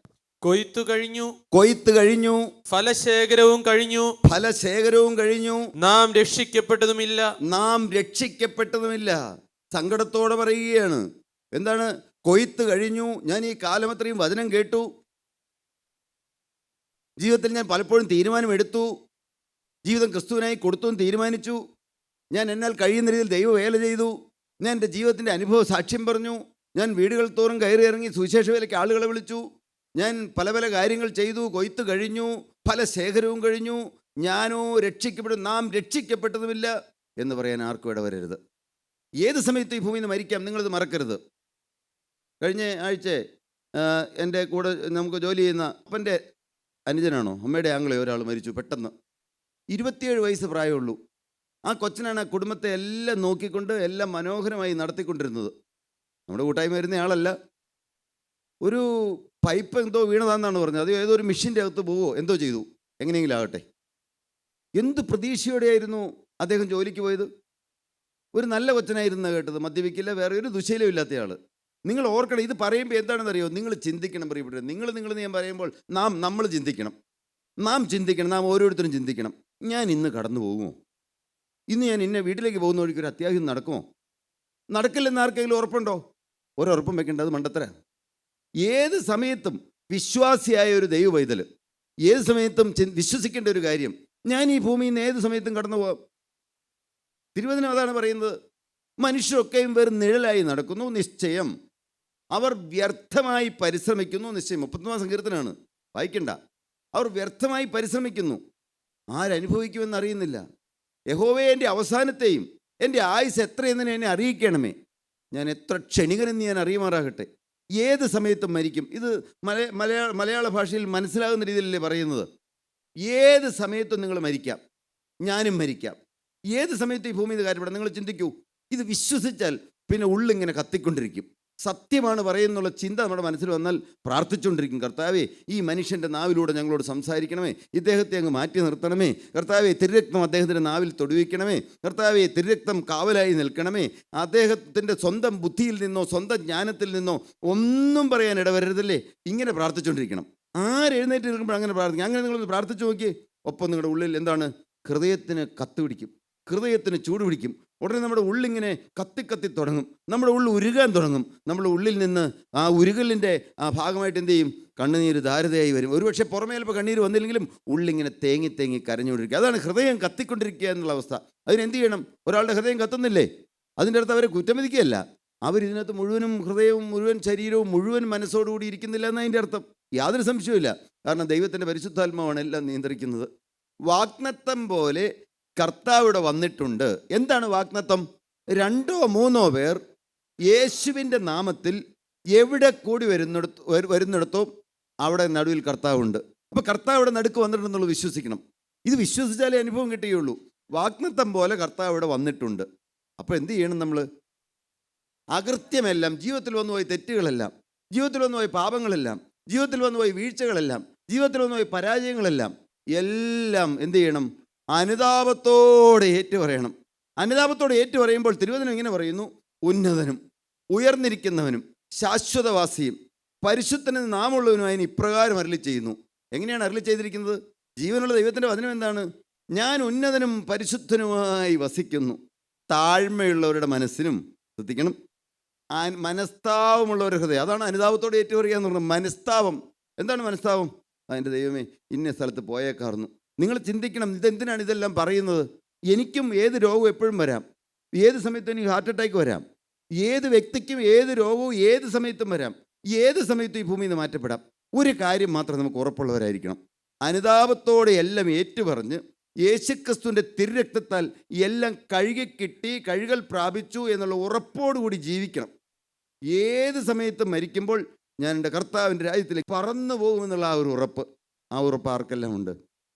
കൊയ്ത്തു കഴിഞ്ഞു, ഫലശേഖരവും കഴിഞ്ഞു, നാം രക്ഷിക്കപ്പെട്ടതുമില്ല. സങ്കടത്തോടെ പറയുകയാണ്. എന്താണ്? കൊയ്ത്ത് കഴിഞ്ഞു. ഞാൻ ഈ കാലം അത്രയും വചനം കേട്ടു, ജീവിതത്തിൽ ഞാൻ പലപ്പോഴും തീരുമാനമെടുത്തു, ജീവിതം ക്രിസ്തുവിനായി കൊടുത്തും തീരുമാനിച്ചു, ഞാൻ എന്നാൽ കഴിയുന്ന രീതിയിൽ ദൈവവേല ചെയ്തു, ഞാൻ എൻ്റെ ജീവിതത്തിൻ്റെ അനുഭവ സാക്ഷ്യം പറഞ്ഞു, ഞാൻ വീടുകൾ തോറും കയറി ഇറങ്ങി സുവിശേഷ വേലയ്ക്ക് ആളുകളെ വിളിച്ചു, ഞാൻ പല പല കാര്യങ്ങൾ ചെയ്തു. കൊയ്ത്ത് കഴിഞ്ഞു, ഫലശേഖരവും കഴിഞ്ഞു, ഞാനോ നാം രക്ഷിക്കപ്പെട്ടതുമില്ല എന്ന് പറയാൻ ആർക്കും ഇടവരരുത്. ഏത് സമയത്ത് ഈ ഭൂമിയിൽ നിന്ന് മരിക്കാം, നിങ്ങളിത് മറക്കരുത്. കഴിഞ്ഞ ആഴ്ച എൻ്റെ കൂടെ നമുക്ക് ജോലി ചെയ്യുന്ന അപ്പൻ്റെ അനുജനാണോ അമ്മയുടെ ആംഗ്ലോ ഒരാൾ മരിച്ചു പെട്ടെന്ന്. 27 വയസ്സ് പ്രായമുള്ളൂ. ആ കൊച്ചനാണ് ആ കുടുംബത്തെ എല്ലാം നോക്കിക്കൊണ്ട് എല്ലാം മനോഹരമായി നടത്തിക്കൊണ്ടിരുന്നത്. നമ്മുടെ കൂട്ടായ്മ വരുന്ന ആളല്ല. ഒരു പൈപ്പ് എന്തോ വീണതാണെന്നാണ് പറഞ്ഞത്. അത് ഏതോ ഒരു മെഷീൻ്റെ അകത്ത് പോവോ എന്തോ ചെയ്തു, എങ്ങനെയെങ്കിലും ആകട്ടെ. എന്ത് പ്രതീക്ഷയോടെയായിരുന്നു അദ്ദേഹം ജോലിക്ക് പോയത്. ഒരു നല്ല കൊച്ചനായിരുന്നു കേട്ടത്, മദ്യപിക്കില്ല, വേറെ ഒരു ദുശീലം ഇല്ലാത്ത ആൾ. നിങ്ങൾ ഓർക്കണം, ഇത് പറയുമ്പോൾ എന്താണെന്നറിയോ, നിങ്ങൾ ചിന്തിക്കണം പ്രിയപ്പെട്ടവരെ. നിങ്ങൾ ഞാൻ പറയുമ്പോൾ നമ്മൾ ചിന്തിക്കണം, നാം ഓരോരുത്തരും ചിന്തിക്കണം. ഞാൻ ഇന്ന് കടന്നു പോകുമോ? ഇന്ന് ഞാൻ ഇന്ന വീട്ടിലേക്ക് പോകുന്ന വഴിക്ക് ഒരു അത്യാവശ്യം നടക്കുമോ? നടക്കില്ലെന്ന് ആർക്കെങ്കിലും ഉറപ്പുണ്ടോ? ഒരുറപ്പും വെക്കേണ്ടത്, അത് മണ്ടത്തര. ഏത് സമയത്തും വിശ്വാസിയായ ഒരു ദൈവ പൈതൽ ഏത് സമയത്തും വിശ്വസിക്കേണ്ട ഒരു കാര്യം, ഞാൻ ഈ ഭൂമിയിൽ നിന്ന് ഏത് സമയത്തും കടന്നു പോകാം. തിരുവചനം അതാണ് പറയുന്നത്. മനുഷ്യരൊക്കെയും വെറും നിഴലായി നടക്കുന്നു, നിശ്ചയം അവർ വ്യർത്ഥമായി പരിശ്രമിക്കുന്നു. നിശ്ചയം 33-ാം സങ്കീർത്തനമാണ്, വായിക്കണ്ട. അവർ വ്യർത്ഥമായി പരിശ്രമിക്കുന്നു, ആരനുഭവിക്കുമെന്ന് അറിയുന്നില്ല. യഹോവേ, എൻ്റെ അവസാനത്തെയും എൻ്റെ ആയുസ് എത്രയെന്ന് എന്നെ അറിയിക്കണമേ. ഞാൻ എത്ര ക്ഷണികനെന്ന് ഞാൻ അറിയുമാറാകട്ടെ. ഏത് സമയത്തും മരിക്കും. ഇത് മലയാള ഭാഷയിൽ മനസ്സിലാകുന്ന രീതിയിലല്ലേ പറയുന്നത്. ഏത് സമയത്തും നിങ്ങൾ മരിക്കാം, ഞാനും മരിക്കാം. ഏത് സമയത്തും ഈ ഭൂമിയിൽ കാര്യപ്പെടാം. നിങ്ങൾ ചിന്തിക്കൂ, ഇത് വിശ്വസിച്ചാൽ പിന്നെ ഉള്ളിങ്ങനെ കത്തിക്കൊണ്ടിരിക്കും. സത്യമാണ് പറയുന്നുള്ള ചിന്ത നമ്മുടെ മനസ്സിൽ വന്നാൽ പ്രാർത്ഥിച്ചുകൊണ്ടിരിക്കും. കർത്താവേ, ഈ മനുഷ്യൻ്റെ നാവിലൂടെ ഞങ്ങളോട് സംസാരിക്കണമേ, ഇദ്ദേഹത്തെ അങ്ങ് മാറ്റി നിർത്തണമേ. കർത്താവേ, തിരുരക്തം അദ്ദേഹത്തിൻ്റെ നാവിൽ തൊടുവിക്കണമേ. കർത്താവേ, തിരുരക്തം കാവലായി നിൽക്കണമേ. അദ്ദേഹത്തിൻ്റെ സ്വന്തം ബുദ്ധിയിൽ നിന്നോ സ്വന്തം ജ്ഞാനത്തിൽ നിന്നോ ഒന്നും പറയാൻ ഇടവരരുതല്ലേ. ഇങ്ങനെ പ്രാർത്ഥിച്ചുകൊണ്ടിരിക്കണം. ആരെഴുന്നേറ്റ് നിൽക്കുമ്പോൾ അങ്ങനെ പ്രാർത്ഥിക്കും. അങ്ങനെ നിങ്ങളൊന്ന് പ്രാർത്ഥിച്ചു നോക്കിയേ. ഒപ്പം നിങ്ങളുടെ ഉള്ളിൽ എന്താണ്? ഹൃദയത്തിന് കത്ത് പിടിക്കും, ഹൃദയത്തിന് ചൂട് പിടിക്കും. ഉടനെ നമ്മുടെ ഉള്ളിങ്ങനെ കത്തി തുടങ്ങും, നമ്മുടെ ഉള്ളിൽ ഉരുകാൻ തുടങ്ങും. നമ്മുടെ ഉള്ളിൽ നിന്ന് ആ ഉരുകലിൻ്റെ ആ ഭാഗമായിട്ട് എന്ത് ചെയ്യും? കണ്ണുനീര് ധാരതയായി വരും. ഒരുപക്ഷെ പുറമേ ചിലപ്പോൾ കണ്ണീര് വന്നില്ലെങ്കിലും ഉള്ളിങ്ങനെ തേങ്ങി കരഞ്ഞുകൊണ്ടിരിക്കുക. അതാണ് ഹൃദയം കത്തിക്കൊണ്ടിരിക്കുക എന്നുള്ള അവസ്ഥ. അതിനെന്ത് ചെയ്യണം? ഒരാളുടെ ഹൃദയം കത്തുന്നില്ലേ, അതിൻ്റെ അടുത്ത് അവരെ കുറ്റം വിധിക്കുകയല്ല. അവരിതിനകത്ത് മുഴുവനും ഹൃദയവും മുഴുവൻ ശരീരവും മുഴുവൻ മനസ്സോടുകൂടി ഇരിക്കുന്നില്ല എന്നതിൻ്റെ അർത്ഥം. യാതൊരു സംശയവുമില്ല. കാരണം ദൈവത്തിൻ്റെ പരിശുദ്ധാത്മാവാണ് എല്ലാം നിയന്ത്രിക്കുന്നത്. വാഗ്ദത്തം പോലെ കർത്താവിടെ വന്നിട്ടുണ്ട്. എന്താണ് വാഗ്ദത്തം? 2-3 പേർ യേശുവിൻ്റെ നാമത്തിൽ എവിടെ കൂടി വരുന്നിടത്തോ അവിടെ നടുവിൽ കർത്താവുണ്ട്. അപ്പോൾ കർത്താവിടെ നടുക്ക് വന്നിട്ടുണ്ടെന്നുള്ളത് വിശ്വസിക്കണം. ഇത് വിശ്വസിച്ചാലേ അനുഭവം കിട്ടുകയുള്ളൂ. വാഗ്ദത്തം പോലെ കർത്താവിടെ വന്നിട്ടുണ്ട്. അപ്പോൾ എന്ത് ചെയ്യണം? നമ്മൾ അകൃത്യമെല്ലാം, ജീവിതത്തിൽ വന്നുപോയി തെറ്റുകളെല്ലാം, ജീവിതത്തിൽ വന്നുപോയി പാപങ്ങളെല്ലാം, ജീവിതത്തിൽ വന്നുപോയി വീഴ്ചകളെല്ലാം, ജീവിതത്തിൽ വന്നുപോയി പരാജയങ്ങളെല്ലാം എല്ലാം എന്ത് ചെയ്യണം? അനുതാപത്തോടെ ഏറ്റുപറയണം. അനുതാപത്തോടെ ഏറ്റുപറയുമ്പോൾ തിരുവചനം ഇങ്ങനെ പറയുന്നു: ഉന്നതനും ഉയർന്നിരിക്കുന്നവനും ശാശ്വതവാസിയും പരിശുദ്ധനും നാമുള്ളവനുമായി ഇപ്രകാരം അരുളി ചെയ്യുന്നു, എങ്ങനെയാണ് അരുളി ചെയ്തിരിക്കുന്നത്? ജീവനുള്ള ദൈവത്തിൻ്റെ വചനം എന്താണ്? ഞാൻ ഉന്നതനും പരിശുദ്ധനുമായി വസിക്കുന്നു. താഴ്മയുള്ളവരുടെ മനസ്സിനും, ശ്രദ്ധിക്കണം, മനസ്താവമുള്ളവരുടെ ഹൃദയം. അതാണ് അനുതാപത്തോടെ ഏറ്റുപറയുക എന്ന് പറയുന്നത്. മനസ്താവം. എന്താണ് മനസ്താവം? അതിൻ്റെ ദൈവമേ, ഇന്ന സ്ഥലത്ത് പോയേക്കാർന്നു. നിങ്ങൾ ചിന്തിക്കണം, ഇതെന്തിനാണ് ഇതെല്ലാം പറയുന്നത്? എനിക്കും ഏത് രോഗവും എപ്പോഴും വരാം, ഏത് സമയത്തും എനിക്ക് ഹാർട്ട് അറ്റാക്ക് വരാം, ഏത് വ്യക്തിക്കും ഏത് രോഗവും ഏത് സമയത്തും വരാം, ഏത് സമയത്തും ഈ ഭൂമിയിൽ നിന്ന് മാറ്റപ്പെടാം. ഒരു കാര്യം മാത്രം നമുക്ക് ഉറപ്പുള്ളവരായിരിക്കണം, അനുതാപത്തോടെ എല്ലാം ഏറ്റുപറഞ്ഞ് യേശുക്രിസ്തുവിൻ്റെ തിരുരക്തത്താൽ എല്ലാം കഴുകിക്കിട്ടി, കഴുകൽ പ്രാപിച്ചു എന്നുള്ള ഉറപ്പോടുകൂടി ജീവിക്കണം. ഏത് സമയത്തും മരിക്കുമ്പോൾ ഞാൻ എൻ്റെ കർത്താവിൻ്റെ രാജ്യത്തിലേക്ക് പറന്നു പോകുമെന്നുള്ള ആ ഒരു ഉറപ്പ്. ആ ഉറപ്പ് ആർക്കെല്ലാം ഉണ്ട്?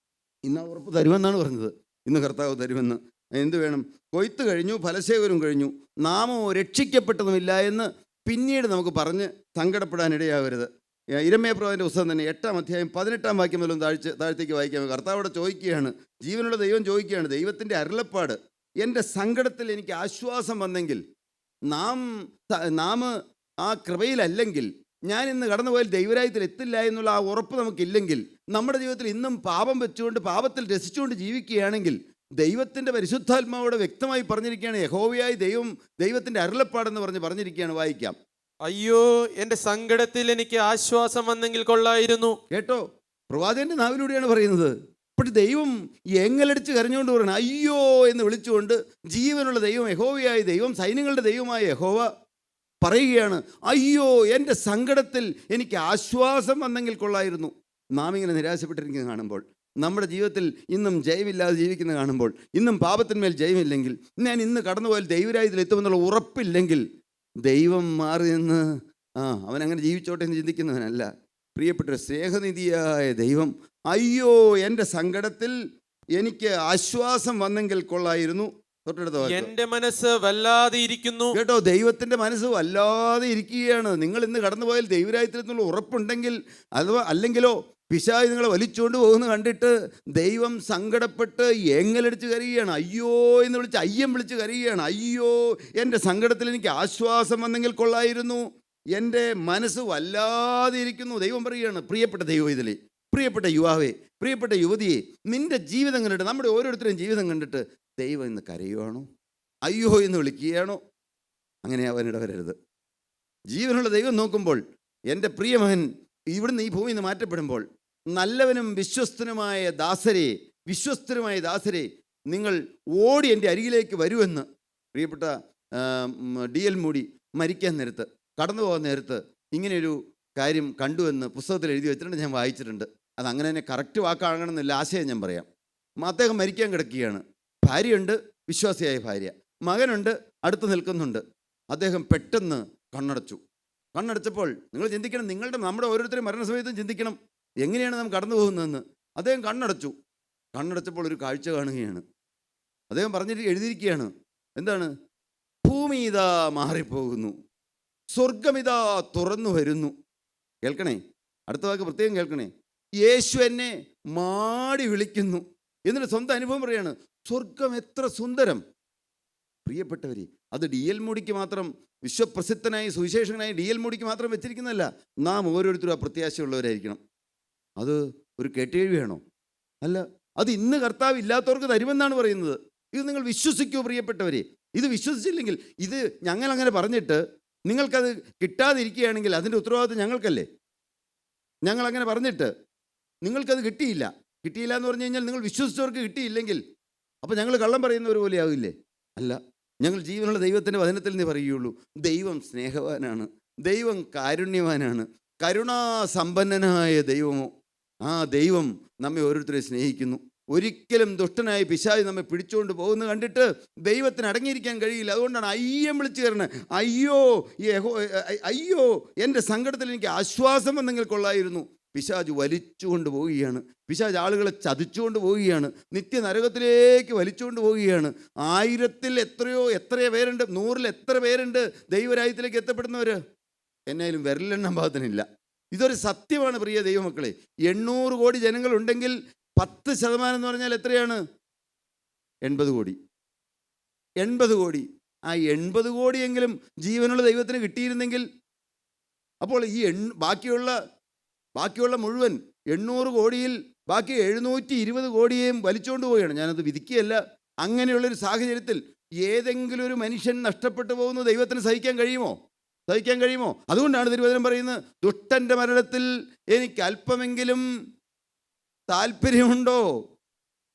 ഇന്ന് ആ ഉറപ്പ് തരുമെന്നാണ് പറഞ്ഞത്. ഇന്ന് കർത്താവ് തരുമെന്ന്. എന്ത് വേണം? കൊയ്ത്ത് കഴിഞ്ഞു, ഫലശേഖരം കഴിഞ്ഞു, നാമോ രക്ഷിക്കപ്പെട്ടതുമില്ല എന്ന് പിന്നീട് നമുക്ക് പറഞ്ഞ് സങ്കടപ്പെടാനിടയാവരുത്. ഇരമ്യാപ്രവാചകന്റെ പുസ്തകം തന്നെ 8-ാം അധ്യായം 18-ാം വാക്യം മുതലും താഴത്തേക്ക് വായിക്കാം. കർത്താവോടെ ചോദിക്കുകയാണ്, ജീവനുള്ള ദൈവം ചോദിക്കുകയാണ്, ദൈവത്തിൻ്റെ അരുളപ്പാട്, എൻ്റെ സങ്കടത്തിൽ എനിക്ക് ആശ്വാസം വന്നെങ്കിൽ, നാം ആ കൃപയിലല്ലെങ്കിൽ, ഞാൻ ഇന്ന് കടന്നുപോയാൽ ദൈവരാജ്യത്തിൽ എത്തില്ല എന്നുള്ള ആ ഉറപ്പ് നമുക്കില്ലെങ്കിൽ, നമ്മുടെ ജീവിതത്തിൽ ഇന്നും പാപം വെച്ചുകൊണ്ട് പാപത്തിൽ രസിച്ചുകൊണ്ട് ജീവിക്കുകയാണെങ്കിൽ, ദൈവത്തിൻ്റെ പരിശുദ്ധാത്മാവോടെ വ്യക്തമായി പറഞ്ഞിരിക്കുകയാണ്, യഹോവയായി ദൈവം, ദൈവത്തിൻ്റെ അരുളപ്പാടെന്ന് പറഞ്ഞിരിക്കുകയാണ്. വായിക്കാം. അയ്യോ, എന്റെ സങ്കടത്തിൽ എനിക്ക് ആശ്വാസം വന്നെങ്കിൽ കൊള്ളായിരുന്നു. കേട്ടോ, പ്രവാചകന്റെ നാവിലൂടെയാണ് പറയുന്നത്. അപ്പോൾ ദൈവം എങ്ങലടിച്ച് കരഞ്ഞുകൊണ്ട് പറയണം, അയ്യോ എന്ന് വിളിച്ചുകൊണ്ട് ജീവനുള്ള ദൈവം, യഹോവയായ ദൈവം, സൈന്യങ്ങളുടെ ദൈവമായ യഹോവ പറയുകയാണ്, അയ്യോ, എൻ്റെ സങ്കടത്തിൽ എനിക്ക് ആശ്വാസം വന്നെങ്കിൽ കൊള്ളായിരുന്നു. നാം ഇങ്ങനെ നിരാശപ്പെട്ടിരിക്കുന്നത് കാണുമ്പോൾ, നമ്മുടെ ജീവിതത്തിൽ ഇന്നും ജയമില്ലാതെ ജീവിക്കുന്നത് കാണുമ്പോൾ, ഇന്നും പാപത്തിന്മേൽ ജയമില്ലെങ്കിൽ, ഞാൻ ഇന്ന് കടന്നുപോയാൽ ദൈവരാജ്യത്തിൽ എത്തുമെന്നുള്ള ഉറപ്പില്ലെങ്കിൽ, ദൈവം മാറി നിന്ന് അവനങ്ങനെ ജീവിച്ചോട്ടെ എന്ന് ചിന്തിക്കുന്നവനല്ല. പ്രിയപ്പെട്ട സ്നേഹനിധിയായ ദൈവം, അയ്യോ, എൻ്റെ സങ്കടത്തിൽ എനിക്ക് ആശ്വാസം വന്നെങ്കിൽ കൊള്ളായിരുന്നു. എന്റെ മനസ്സ് വല്ലാതെ ഇരിക്കുന്നു. കേട്ടോ, ദൈവത്തിന്റെ മനസ്സ് വല്ലാതെ ഇരിക്കുകയാണ്. നിങ്ങൾ ഇന്ന് കടന്നുപോയാൽ ദൈവരാജ്യത്തിലെന്നുള്ള ഉറപ്പുണ്ടെങ്കിൽ, അഥവാ അല്ലെങ്കിലോ പിശാച് നിങ്ങളെ വലിച്ചുകൊണ്ട് പോകുന്നത് കണ്ടിട്ട് ദൈവം സങ്കടപ്പെട്ട് എങ്ങലടിച്ച് കരയുകയാണ്, അയ്യോ എന്ന് വിളിച്ച് അയ്യം വിളിച്ച് കരയുകയാണ്. അയ്യോ, എൻ്റെ സങ്കടത്തിൽ എനിക്ക് ആശ്വാസം വന്നെങ്കിൽ കൊള്ളായിരുന്നു, എൻ്റെ മനസ്സ് വല്ലാതെ ഇരിക്കുന്നു. ദൈവം പറയുകയാണ്. പ്രിയപ്പെട്ട ദൈവവേദലേ, പ്രിയപ്പെട്ട യുവാവേ, പ്രിയപ്പെട്ട യുവതിയെ, നിന്റെ ജീവിതം കണ്ടിട്ട്, നമ്മുടെ ഓരോരുത്തരുടെയും ജീവിതം കണ്ടിട്ട് ദൈവം ഇന്ന് കരയുവാണോ, അയ്യോ എന്ന് വിളിക്കുകയാണോ? അങ്ങനെ അവനിടവരരുത്. ജീവനുള്ള ദൈവം നോക്കുമ്പോൾ, എൻ്റെ പ്രിയമകൻ ഇവിടുന്ന് ഈ ഭൂമിയിൽ നിന്ന് മാറ്റപ്പെടുമ്പോൾ, നല്ലവനും വിശ്വസ്തനുമായ ദാസരെ നിങ്ങൾ ഓടി എൻ്റെ അരികിലേക്ക് വരുമെന്ന് പ്രിയപ്പെട്ട D.L. മൂഡി മരിക്കാൻ നേരത്ത്, കടന്നു പോകാൻ നേരത്ത് ഇങ്ങനെയൊരു കാര്യം കണ്ടുവെന്ന് പുസ്തകത്തിൽ എഴുതി വെച്ചിട്ടുണ്ട്. ഞാൻ വായിച്ചിട്ടുണ്ട്. അതങ്ങനെ തന്നെ കറക്റ്റ് വാക്കാകണമെന്നില്ല, ആശയം ഞാൻ പറയാം. അദ്ദേഹം മരിക്കാൻ കിടക്കുകയാണ്. ഭാര്യയുണ്ട്, വിശ്വാസിയായ ഭാര്യ, മകനുണ്ട്, അടുത്ത് നിൽക്കുന്നുണ്ട്. അദ്ദേഹം പെട്ടെന്ന് കണ്ണടച്ചപ്പോൾ നിങ്ങൾ ചിന്തിക്കണം, നമ്മുടെ ഓരോരുത്തരും മരണസമയത്തും ചിന്തിക്കണം, എങ്ങനെയാണ് നാം കടന്നു പോകുന്നതെന്ന്. അദ്ദേഹം കണ്ണടച്ചപ്പോൾ ഒരു കാഴ്ച കാണുകയാണ്. അദ്ദേഹം എഴുതിയിരിക്കുകയാണ്, എന്താണ്? ഭൂമി ഇതാ മാറിപ്പോകുന്നു, സ്വർഗമിതാ തുറന്നു വരുന്നു. കേൾക്കണേ, അടുത്ത വാക്ക് പ്രത്യേകം കേൾക്കണേ. യേശു എന്നെ മാടി വിളിക്കുന്നു. എന്നിട്ട് സ്വന്തം അനുഭവം പറയാണ്, സ്വർഗം എത്ര സുന്ദരം. പ്രിയപ്പെട്ടവരെ, അത് D.L. മൂഡിക്ക് മാത്രം, വിശ്വപ്രസിദ്ധനായ സുവിശേഷകനായ D.L. മൂഡിക്ക് മാത്രം വെച്ചിരിക്കുന്നതല്ല. നാം ഓരോരുത്തരും ആ പ്രത്യാശയുള്ളവരായിരിക്കണം. അത് ഒരു കേട്ടുകേഴ്വിയാണോ? അല്ല, അത് ഇന്ന് കർത്താവ് ഇല്ലാത്തവർക്ക് തരുമെന്നാണ് പറയുന്നത്. ഇത് നിങ്ങൾ വിശ്വസിക്കൂ പ്രിയപ്പെട്ടവരെ. ഇത് വിശ്വസിച്ചില്ലെങ്കിൽ, ഇത് ഞങ്ങളങ്ങനെ പറഞ്ഞിട്ട് നിങ്ങൾക്കത് കിട്ടാതിരിക്കുകയാണെങ്കിൽ അതിൻ്റെ ഉത്തരവാദിത്വം ഞങ്ങൾക്കല്ലേ? ഞങ്ങളങ്ങനെ പറഞ്ഞിട്ട് നിങ്ങൾക്കത് കിട്ടിയില്ല എന്ന് പറഞ്ഞു കഴിഞ്ഞാൽ, നിങ്ങൾ വിശ്വസിച്ചവർക്ക് കിട്ടിയില്ലെങ്കിൽ അപ്പോൾ ഞങ്ങൾ കള്ളം പറയുന്നവർ പോലെ ആവില്ലേ? അല്ല, ഞങ്ങൾ ജീവനുള്ള ദൈവത്തിൻ്റെ വചനത്തിൽ നിന്ന് പറയുകയുള്ളൂ. ദൈവം സ്നേഹവാനാണ്, ദൈവം കാരുണ്യവാനാണ്, കരുണാസമ്പന്നനായ ദൈവമോ. ആ ദൈവം നമ്മെ ഓരോരുത്തരെ സ്നേഹിക്കുന്നു. ഒരിക്കലും ദുഷ്ടനായ പിശാച് നമ്മെ പിടിച്ചുകൊണ്ട് പോകുന്നത് കണ്ടിട്ട് ദൈവത്തിന് അടങ്ങിയിരിക്കാൻ കഴിയില്ല. അതുകൊണ്ടാണ് അയ്യം വിളിച്ചു കയറണേ, അയ്യോ, എൻ്റെ സങ്കടത്തിൽ എനിക്ക് ആശ്വാസം വന്നെങ്കിൽ കൊള്ളായിരുന്നു. പിശാച് വലിച്ചുകൊണ്ട് പോവുകയാണ്. പിശാച് ആളുകളെ ചതിച്ചുകൊണ്ട് പോവുകയാണ്, നിത്യനരകത്തിലേക്ക് വലിച്ചുകൊണ്ട് പോവുകയാണ്. 1000-ൽ എത്ര പേരുണ്ട്, 100-ൽ എത്ര പേരുണ്ട് ദൈവരാജ്യത്തിലേക്ക് എത്തപ്പെടുന്നവർ? എന്നാലും വിരലെണ്ണാൻ പാകത്തിനില്ല. ഇതൊരു സത്യമാണ് പ്രിയ ദൈവമക്കളെ. 800 കോടി ജനങ്ങളുണ്ടെങ്കിൽ 10% എന്ന് പറഞ്ഞാൽ എത്രയാണ്? 80 കോടി. 80 കോടി. ആ 80 കോടിയെങ്കിലും ജീവനുള്ള ദൈവത്തിന് കിട്ടിയിരുന്നെങ്കിൽ, അപ്പോൾ ഈ ബാക്കിയുള്ള മുഴുവൻ 800 കോടിയിൽ ബാക്കി 720 കോടിയെയും വലിച്ചുകൊണ്ട് പോവുകയാണ്. ഞാനത് വിധിക്കുകയല്ല. അങ്ങനെയുള്ളൊരു സാഹചര്യത്തിൽ ഏതെങ്കിലും ഒരു മനുഷ്യൻ നഷ്ടപ്പെട്ടു പോകുന്നത് ദൈവത്തിന് സഹിക്കാൻ കഴിയുമോ? സഹിക്കാൻ കഴിയുമോ? അതുകൊണ്ടാണ് തിരുവചനം പറയുന്നത്, ദുഷ്ടൻ്റെ മരണത്തിൽ എനിക്ക് അല്പമെങ്കിലും താല്പര്യമുണ്ടോ?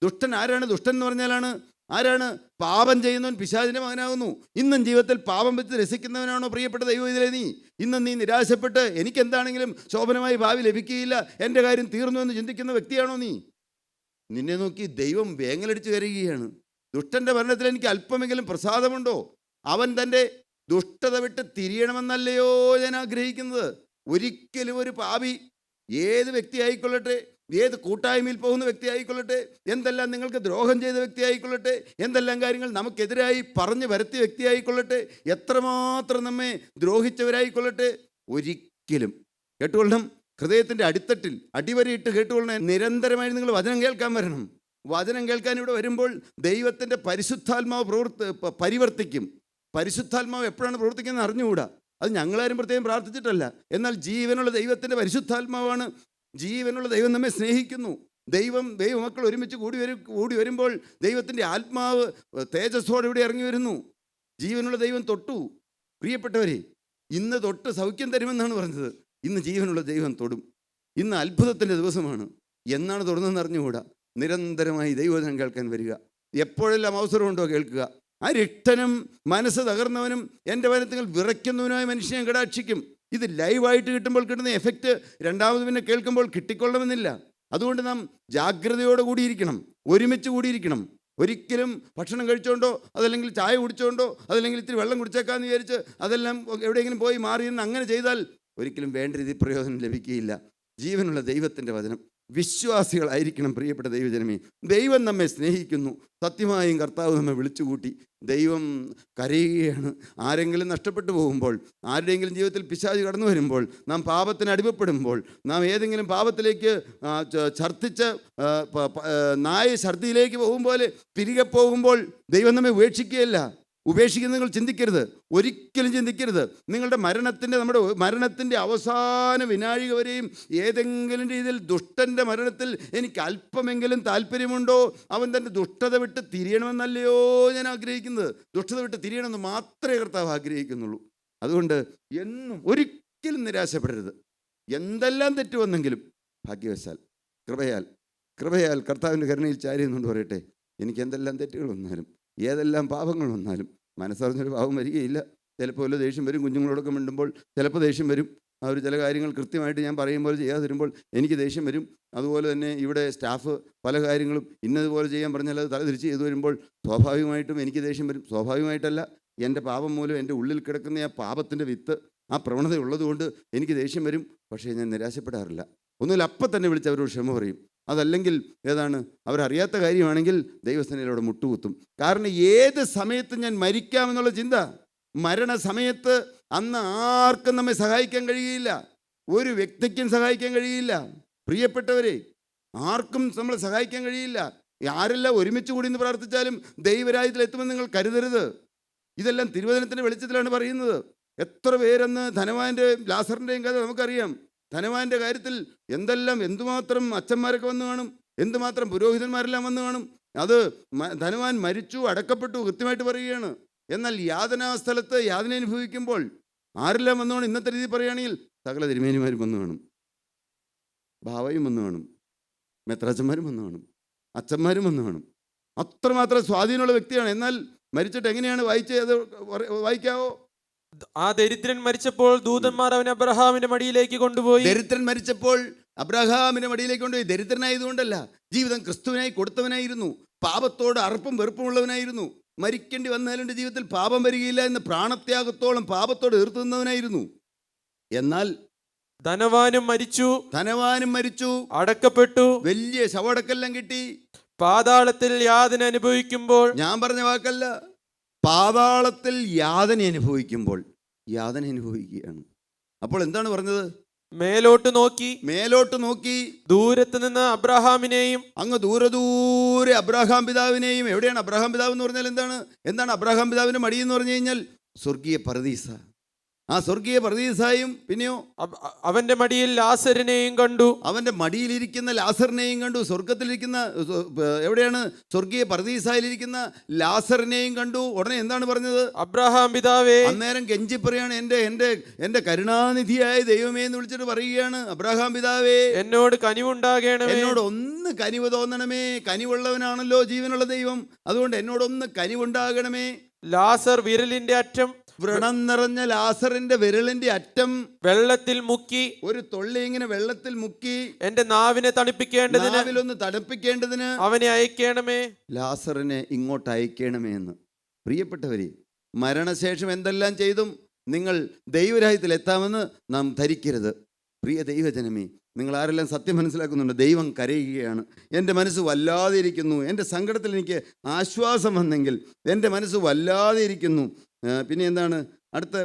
ദുഷ്ടൻ ആരാണ്? ദുഷ്ടൻ എന്ന് പറഞ്ഞാലാണ് ആരാണ്? പാപം ചെയ്യുന്നവൻ പിശാചിൻ്റെ മകനാകുന്നു. ഇന്നും ജീവിതത്തിൽ പാപം വെച്ച് രസിക്കുന്നവനാണോ പ്രിയപ്പെട്ട ദൈവത്തിലെ നീ? ഇന്നും നീ നിരാശപ്പെട്ട് എനിക്കെന്താണെങ്കിലും ശോഭനമായി ഭാവി ലഭിക്കുകയില്ല, എൻ്റെ കാര്യം തീർന്നു എന്ന് ചിന്തിക്കുന്ന വ്യക്തിയാണോ നീ? നിന്നെ നോക്കി ദൈവം വേങ്ങലടിച്ച് കരയുകയാണ്. ദുഷ്ടൻ്റെ മരണത്തിൽ എനിക്ക് അല്പമെങ്കിലും പ്രസാദമുണ്ടോ? അവൻ തൻ്റെ ദുഷ്ടത വിട്ട് തിരിയണമെന്നല്ലയോ ഞാൻ ആഗ്രഹിക്കുന്നത്? ഒരിക്കലും ഒരു പാപി, ഏത് വ്യക്തി ആയിക്കൊള്ളട്ടെ, ഏത് കൂട്ടായ്മയിൽ പോകുന്ന വ്യക്തി ആയിക്കൊള്ളട്ടെ, എന്തെല്ലാം നിങ്ങൾക്ക് ദ്രോഹം ചെയ്ത വ്യക്തി ആയിക്കൊള്ളട്ടെ, എന്തെല്ലാം കാര്യങ്ങൾ നമുക്കെതിരായി പറഞ്ഞു വരുത്തിയ വ്യക്തി ആയിക്കൊള്ളട്ടെ, എത്രമാത്രം നമ്മെ ദ്രോഹിച്ചവരായിക്കൊള്ളട്ടെ, ഒരിക്കലും കേട്ടുകൊള്ളണം, ഹൃദയത്തിൻ്റെ അടിത്തട്ടിൽ അടിവരയിട്ട് കേട്ടുകൊള്ളണം. നിരന്തരമായി നിങ്ങൾ വചനം കേൾക്കാൻ വരണം. വചനം കേൾക്കാൻ ഇവിടെ വരുമ്പോൾ ദൈവത്തിൻ്റെ പരിശുദ്ധാത്മാവ് പരിവർത്തിക്കും. പരിശുദ്ധാത്മാവ് എപ്പോഴാണ് പ്രവർത്തിക്കുന്നത് അറിഞ്ഞുകൂടാ. അത് ഞങ്ങളാരും പ്രത്യേകം പ്രാർത്ഥിച്ചിട്ടല്ല. എന്നാൽ ജീവനുള്ള ദൈവത്തിൻ്റെ പരിശുദ്ധാത്മാവാണ്. ജീവനുള്ള ദൈവം നമ്മെ സ്നേഹിക്കുന്നു. ദൈവമക്കൾ ഒരുമിച്ച് കൂടി വരുമ്പോൾ ദൈവത്തിൻ്റെ ആത്മാവ് തേജസ്സോടെ ഇവിടെ ഇറങ്ങി വരുന്നു. ജീവനുള്ള ദൈവം തൊട്ടു. പ്രിയപ്പെട്ടവരെ, ഇന്ന് തൊട്ട് സൗഖ്യം തരുമെന്നാണ് പറഞ്ഞത്. ഇന്ന് ജീവനുള്ള ദൈവം തൊടും. ഇന്ന് അത്ഭുതത്തിൻ്റെ ദിവസമാണ്. എന്നാണ് തൊടുന്നതെന്ന് അറിഞ്ഞുകൂടാ. നിരന്തരമായി ദൈവവചനം കേൾക്കാൻ വരിക. എപ്പോഴെല്ലാം അവസരമുണ്ടോ കേൾക്കുക. അരിഷ്ടനും മനസ്സ് തകർന്നവനും എൻ്റെ വചനത്തിൽ വിറയ്ക്കുന്നവനുമായ മനുഷ്യനെ കടാക്ഷിക്കും. ഇത് ലൈവായിട്ട് കിട്ടുമ്പോൾ കിട്ടുന്ന എഫക്റ്റ് രണ്ടാമത് പിന്നെ കേൾക്കുമ്പോൾ കിട്ടിക്കൊള്ളണമെന്നില്ല. അതുകൊണ്ട് നാം ജാഗ്രതയോടെ കൂടിയിരിക്കണം, ഒരുമിച്ച് കൂടിയിരിക്കണം. ഒരിക്കലും ഭക്ഷണം കഴിച്ചുകൊണ്ടോ അതല്ലെങ്കിൽ ചായ കുടിച്ചുകൊണ്ടോ അതല്ലെങ്കിൽ ഇത്തിരി വെള്ളം കുടിച്ചേക്കാന്ന് വിചാരിച്ച് അതെല്ലാം എവിടെയെങ്കിലും പോയി മാറിയെന്ന് അങ്ങനെ ചെയ്താൽ ഒരിക്കലും വേണ്ട രീതി പ്രയോജനം ലഭിക്കുകയില്ല. ജീവനുള്ള ദൈവത്തിൻ്റെ വചനം വിശ്വാസികളായിരിക്കണം പ്രിയപ്പെട്ട ദൈവജനമേ. ദൈവം നമ്മെ സ്നേഹിക്കുന്നു. സത്യമായും കർത്താവ് നമ്മെ വിളിച്ചുകൂട്ടി. ദൈവം കരയുകയാണ്. ആരെങ്കിലും നഷ്ടപ്പെട്ടു പോകുമ്പോൾ, ആരുടെയെങ്കിലും ജീവിതത്തിൽ പിശാച് കടന്നു വരുമ്പോൾ, നാം പാപത്തിന് അടിമപ്പെടുമ്പോൾ, നാം ഏതെങ്കിലും പാപത്തിലേക്ക് ഛർദ്ദിച്ച് നായ ഛർദ്ദിയിലേക്ക് പോകും പോലെ തിരികെ പോകുമ്പോൾ ദൈവം നമ്മെ ഉപേക്ഷിക്കുന്ന നിങ്ങൾ ചിന്തിക്കരുത്, ഒരിക്കലും ചിന്തിക്കരുത്. നമ്മുടെ മരണത്തിൻ്റെ അവസാന വിനാഴിക വരെയും ഏതെങ്കിലും രീതിയിൽ ദുഷ്ടൻ്റെ മരണത്തിൽ എനിക്ക് അല്പമെങ്കിലും താല്പര്യമുണ്ടോ? അവൻ തൻ്റെ ദുഷ്ടത വിട്ട് തിരിയണമെന്നല്ലയോ ഞാൻ ആഗ്രഹിക്കുന്നത്? ദുഷ്ടത വിട്ട് തിരിയണമെന്ന് മാത്രമേ കർത്താവ് ആഗ്രഹിക്കുന്നുള്ളൂ. അതുകൊണ്ട് എന്നും ഒരിക്കലും നിരാശപ്പെടരുത്. എന്തെല്ലാം തെറ്റ് വന്നെങ്കിലും ഭാഗ്യവശാൽ കൃപയാൽ കർത്താവിൻ്റെ കരുണയിൽ ചാരിയെന്നുകൊണ്ട് പറയട്ടെ, എനിക്ക് എന്തെല്ലാം തെറ്റുകൾ വന്നാലും ഏതെല്ലാം പാപങ്ങൾ വന്നാലും മനസ്സറിഞ്ഞൊരു പാപം വരികയില്ല. ചിലപ്പോൾ വല്ല ദേഷ്യം വരും. കുഞ്ഞുങ്ങളോടൊക്കെ മിണ്ടുമ്പോൾ ചിലപ്പോൾ ദേഷ്യം വരും. അവർ ചില കാര്യങ്ങൾ കൃത്യമായിട്ട് ഞാൻ പറയുമ്പോൾ ചെയ്യാതെ വരുമ്പോൾ എനിക്ക് ദേഷ്യം വരും. അതുപോലെ തന്നെ ഇവിടെ സ്റ്റാഫ് പല കാര്യങ്ങളും ഇന്നതുപോലെ ചെയ്യാൻ പറഞ്ഞാൽ അത് തലതിരിച്ച് ചെയ്തു വരുമ്പോൾ സ്വാഭാവികമായിട്ടും എനിക്ക് ദേഷ്യം വരും. സ്വാഭാവികമായിട്ടല്ല, എൻ്റെ പാപം മൂലം എൻ്റെ ഉള്ളിൽ കിടക്കുന്ന ആ പാപത്തിൻ്റെ വിത്ത്, ആ പ്രവണത ഉള്ളതുകൊണ്ട് എനിക്ക് ദേഷ്യം വരും. പക്ഷേ ഞാൻ നിരാശപ്പെടാറില്ല. ഒന്നുമില്ല, അപ്പം തന്നെ വിളിച്ച് അവരോട് ക്ഷമ പറയും. അതല്ലെങ്കിൽ അവരറിയാത്ത കാര്യമാണെങ്കിൽ ദൈവസേനയിലൂടെ മുട്ടുകുത്തും. കാരണം ഏത് സമയത്ത് ഞാൻ മരിക്കാമെന്നുള്ള ചിന്ത, മരണസമയത്ത് അന്ന് ആർക്കും നമ്മെ സഹായിക്കാൻ കഴിയില്ല. ഒരു വ്യക്തിക്കും സഹായിക്കാൻ കഴിയില്ല. പ്രിയപ്പെട്ടവരെ, ആർക്കും നമ്മളെ സഹായിക്കാൻ കഴിയില്ല. ആരെല്ലാം ഒരുമിച്ച് കൂടി എന്ന് പ്രാർത്ഥിച്ചാലും ദൈവരാജ്യത്തിൽ എത്തുമെന്ന് നിങ്ങൾ കരുതരുത്. ഇതെല്ലാം തിരുവചനത്തിൻ്റെ വെളിച്ചത്തിലാണ് പറയുന്നത്. എത്ര പേരെന്ന് ധനവാന്റെ ലാസറിൻ്റെയും കഥ നമുക്കറിയാം. ധനവാന്റെ കാര്യത്തിൽ എന്തുമാത്രം അച്ഛന്മാരൊക്കെ വന്നു കാണും, എന്തുമാത്രം പുരോഹിതന്മാരെല്ലാം വന്നു കാണും. അത് ധനവാൻ മരിച്ചു, അടക്കപ്പെട്ടു, കൃത്യമായിട്ട് പറയുകയാണ്. എന്നാൽ യാതനാസ്ഥലത്ത് യാതന അനുഭവിക്കുമ്പോൾ ആരെല്ലാം വന്നു കാണും? ഇന്നത്തെ രീതി പറയുകയാണെങ്കിൽ സകല തിരുമേനിമാരും വന്നു കാണും, ഭാവയും വന്നു കാണും, മെത്രാച്ചന്മാരും വന്നു കാണും, അച്ഛന്മാരും വന്നു കാണും. അത്രമാത്രം സ്വാധീനമുള്ള വ്യക്തിയാണ്. എന്നാൽ മരിച്ചിട്ട് എങ്ങനെയാണ് വായിക്കാവോ? ആ ദരിദ്രൻ മരിച്ചപ്പോൾ ദൂതന്മാർ അവനെ അബ്രഹാമിന്റെ മടിയിലേക്ക് കൊണ്ടുപോയി. ദരിദ്രൻ മരിച്ചപ്പോൾ അബ്രഹാമിന്റെ മടിയിലേക്ക് കൊണ്ടുപോയി. ദരിദ്രനായതുകൊണ്ടല്ല, ജീവിതം ക്രിസ്തുവിനായി കൊടുത്തവനായിരുന്നു. പാപത്തോട് അറുപ്പും വെറുപ്പുമുള്ളവനായിരുന്നു. മരിക്കേണ്ടി വന്നാലും എൻ്റെ ജീവിതത്തിൽ പാപം വരികയില്ല എന്ന് പ്രാണത്യാഗത്തോളം പാപത്തോട് എതിർത്ത് നിന്നവനായിരുന്നു. എന്നാൽ ധനവാനും മരിച്ചു, അടക്കപ്പെട്ടു, വലിയ ശവടക്കെല്ലാം കിട്ടി. പാതാളത്തിൽ യാതന അനുഭവിക്കുമ്പോൾ, ഞാൻ പറഞ്ഞ വാക്കല്ല, പാതാളത്തിൽ യാതന അനുഭവിക്കുകയാണ്. അപ്പോൾ എന്താണ് പറഞ്ഞത്? മേലോട്ട് നോക്കി ദൂരത്ത് നിന്ന് അബ്രഹാമിനെയും, അങ്ങ് ദൂരെ അബ്രഹാം പിതാവിനെയും. എവിടെയാണ് അബ്രഹാം പിതാവ് എന്ന് പറഞ്ഞാൽ എന്താണ്? അബ്രഹാം പിതാവിന്റെ മടി എന്ന് പറഞ്ഞു കഴിഞ്ഞാൽ സ്വർഗീയ പരദീസ. ആ സ്വർഗീയ പർദീസായും പിന്നെയോ അവന്റെ മടിയിൽ ലാസരിനെയും കണ്ടു. അവന്റെ മടിയിലിരിക്കുന്ന ലാസറിനെയും കണ്ടു. സ്വർഗത്തിലിരിക്കുന്ന എവിടെയാണ്? സ്വർഗീയ പർദീസായിലിരിക്കുന്ന ലാസറിനെയും കണ്ടു. ഉടനെ എന്താണ് പറഞ്ഞത്? അബ്രഹാം പിതാവേ. അന്നേരം കെഞ്ചി പറയാണ്, എന്റെ കരുണാനിധിയായ ദൈവമേ എന്ന് വിളിച്ചിട്ട് പറയുകയാണ്, അബ്രഹാം പിതാവേ, എന്നോട് കനിവുണ്ടാകണമേ. എന്നോട് ഒന്ന് കനിവ് തോന്നണമേ. കനിവുള്ളവനാണല്ലോ ജീവനുള്ള ദൈവം. അതുകൊണ്ട് എന്നോടൊന്ന് കനിവുണ്ടാകണമേ. ലാസർ വിരലിന്റെ അറ്റം, വ്രണം നിറഞ്ഞ ലാസറിന്റെ വിരലിന്റെ അറ്റം വെള്ളത്തിൽ മുക്കി, ഒരു തൊള്ളി ഇങ്ങനെ വെള്ളത്തിൽ മുക്കി എന്റെ നാവിനെ തണുപ്പിക്കേണ്ടതിന്, നാവിലൊന്ന് തണുപ്പിക്കേണ്ടതിന് അവനെ അയക്കണമേ. ലാസറിനെ ഇങ്ങോട്ട് അയക്കണമേ എന്ന്. പ്രിയപ്പെട്ടവരെ, മരണശേഷം എന്തെല്ലാം ചെയ്തും നിങ്ങൾ ദൈവരാജ്യത്തിൽ എത്താമെന്ന് നാം ധരിക്കരുത്. പ്രിയ ദൈവജനമേ, നിങ്ങൾ ആരെല്ലാം സത്യം മനസ്സിലാക്കുന്നുണ്ട്? ദൈവം കരയുകയാണ്. എൻ്റെ മനസ്സ് വല്ലാതെ ഇരിക്കുന്നു. എൻ്റെ സങ്കടത്തിൽ എനിക്ക് ആശ്വാസം വന്നെങ്കിൽ എൻ്റെ മനസ്സ് വല്ലാതെ ഇരിക്കുന്നു. പിന്നെ എന്താണ് അടുത്ത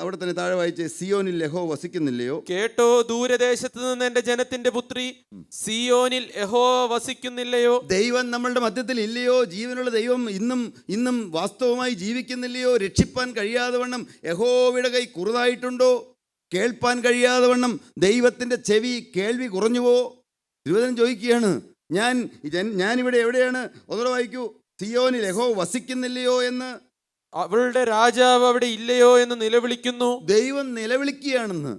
അവിടെ തന്നെ താഴെ വായിച്ച്, സിയോനിൽ യഹോവ വസിക്കുന്നില്ലയോ? കേട്ടോ, ദൂരദേശത്ത് നിന്ന് എന്റെ ജനത്തിന്റെ പുത്രി, സിയോനിൽ യഹോവ വസിക്കുന്നില്ലയോ? ദൈവം നമ്മളുടെ മധ്യത്തിൽ ഇല്ലയോ? ജീവനുള്ള ദൈവം ഇന്നും വാസ്തവമായി ജീവിക്കുന്നില്ലയോ? രക്ഷിപ്പാൻ കഴിയാതെ വണ്ണം യഹോവയുടെ കൈ കുറുതായിട്ടുണ്ടോ? കേൾപ്പാൻ കഴിയാതെ വണ്ണം ദൈവത്തിൻ്റെ ചെവി കേൾവി കുറഞ്ഞുവോ? തിരുവചനം ചോദിക്കുകയാണ്, ഞാനിവിടെ എവിടെയാണ്? ഒന്നുകൂടെ വായിക്കൂ. സിയോനിൽ യഹോവ വസിക്കുന്നില്ലയോ എന്ന്. അവളുടെ രാജാവ് അവിടെ ഇല്ലയോ എന്ന് നിലവിളിക്കുന്നു. ദൈവം നിലവിളിക്കുകയാണെന്ന്.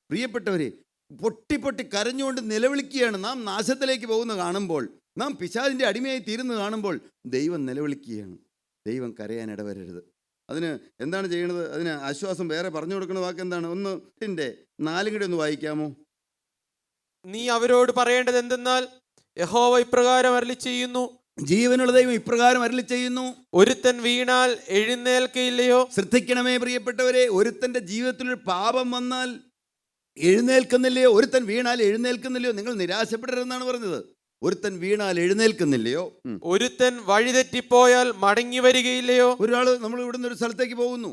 പ്രിയപ്പെട്ടവരെ, പൊട്ടി പൊട്ടി കരഞ്ഞുകൊണ്ട് നിലവിളിക്കുകയാണ്. നാം നാശത്തിലേക്ക് പോകുന്ന കാണുമ്പോൾ, നാം പിശാചിൻ്റെ അടിമയായി തീരുന്ന കാണുമ്പോൾ ദൈവം നിലവിളിക്കുകയാണ്. ദൈവം കരയാൻ ഇടവരരുത്. അതിന് എന്താണ് ചെയ്യണത്? അതിന് ആശ്വാസം വേറെ പറഞ്ഞു കൊടുക്കുന്ന വാക്ക് എന്താണ്? 1:4 കൂടി ഒന്ന് വായിക്കാമോ? നീ അവരോട് പറയേണ്ടത് എന്തെന്നാൽ, യഹോവ ഇപ്രകാരം അരുളി ചെയ്യുന്നു, ജീവനുള്ള ദൈവം ഇപ്രകാരം അരുളി ചെയ്യുന്നു, ഒരുത്തൻ വീണാൽ എഴുന്നേൽക്കയില്ലയോ? ശ്രദ്ധിക്കണമേ പ്രിയപ്പെട്ടവരെ, ഒരുത്തൻ്റെ ജീവിതത്തിലൊരു പാപം വന്നാൽ എഴുന്നേൽക്കുന്നില്ലയോ? ഒരുത്തൻ വീണാൽ എഴുന്നേൽക്കുന്നില്ലയോ? നിങ്ങൾ നിരാശപ്പെടരുതെന്നാണ് പറഞ്ഞത്. ഒരുത്തൻ വീണാൽ എഴുന്നേൽക്കുന്നില്ലയോ? ഒരുത്തൻ വഴിതെറ്റിപ്പോയാൽ മടങ്ങി വരികയില്ലയോ? ഒരാൾ നമ്മൾ ഇവിടുന്ന് ഒരു സ്ഥലത്തേക്ക് പോകുന്നു,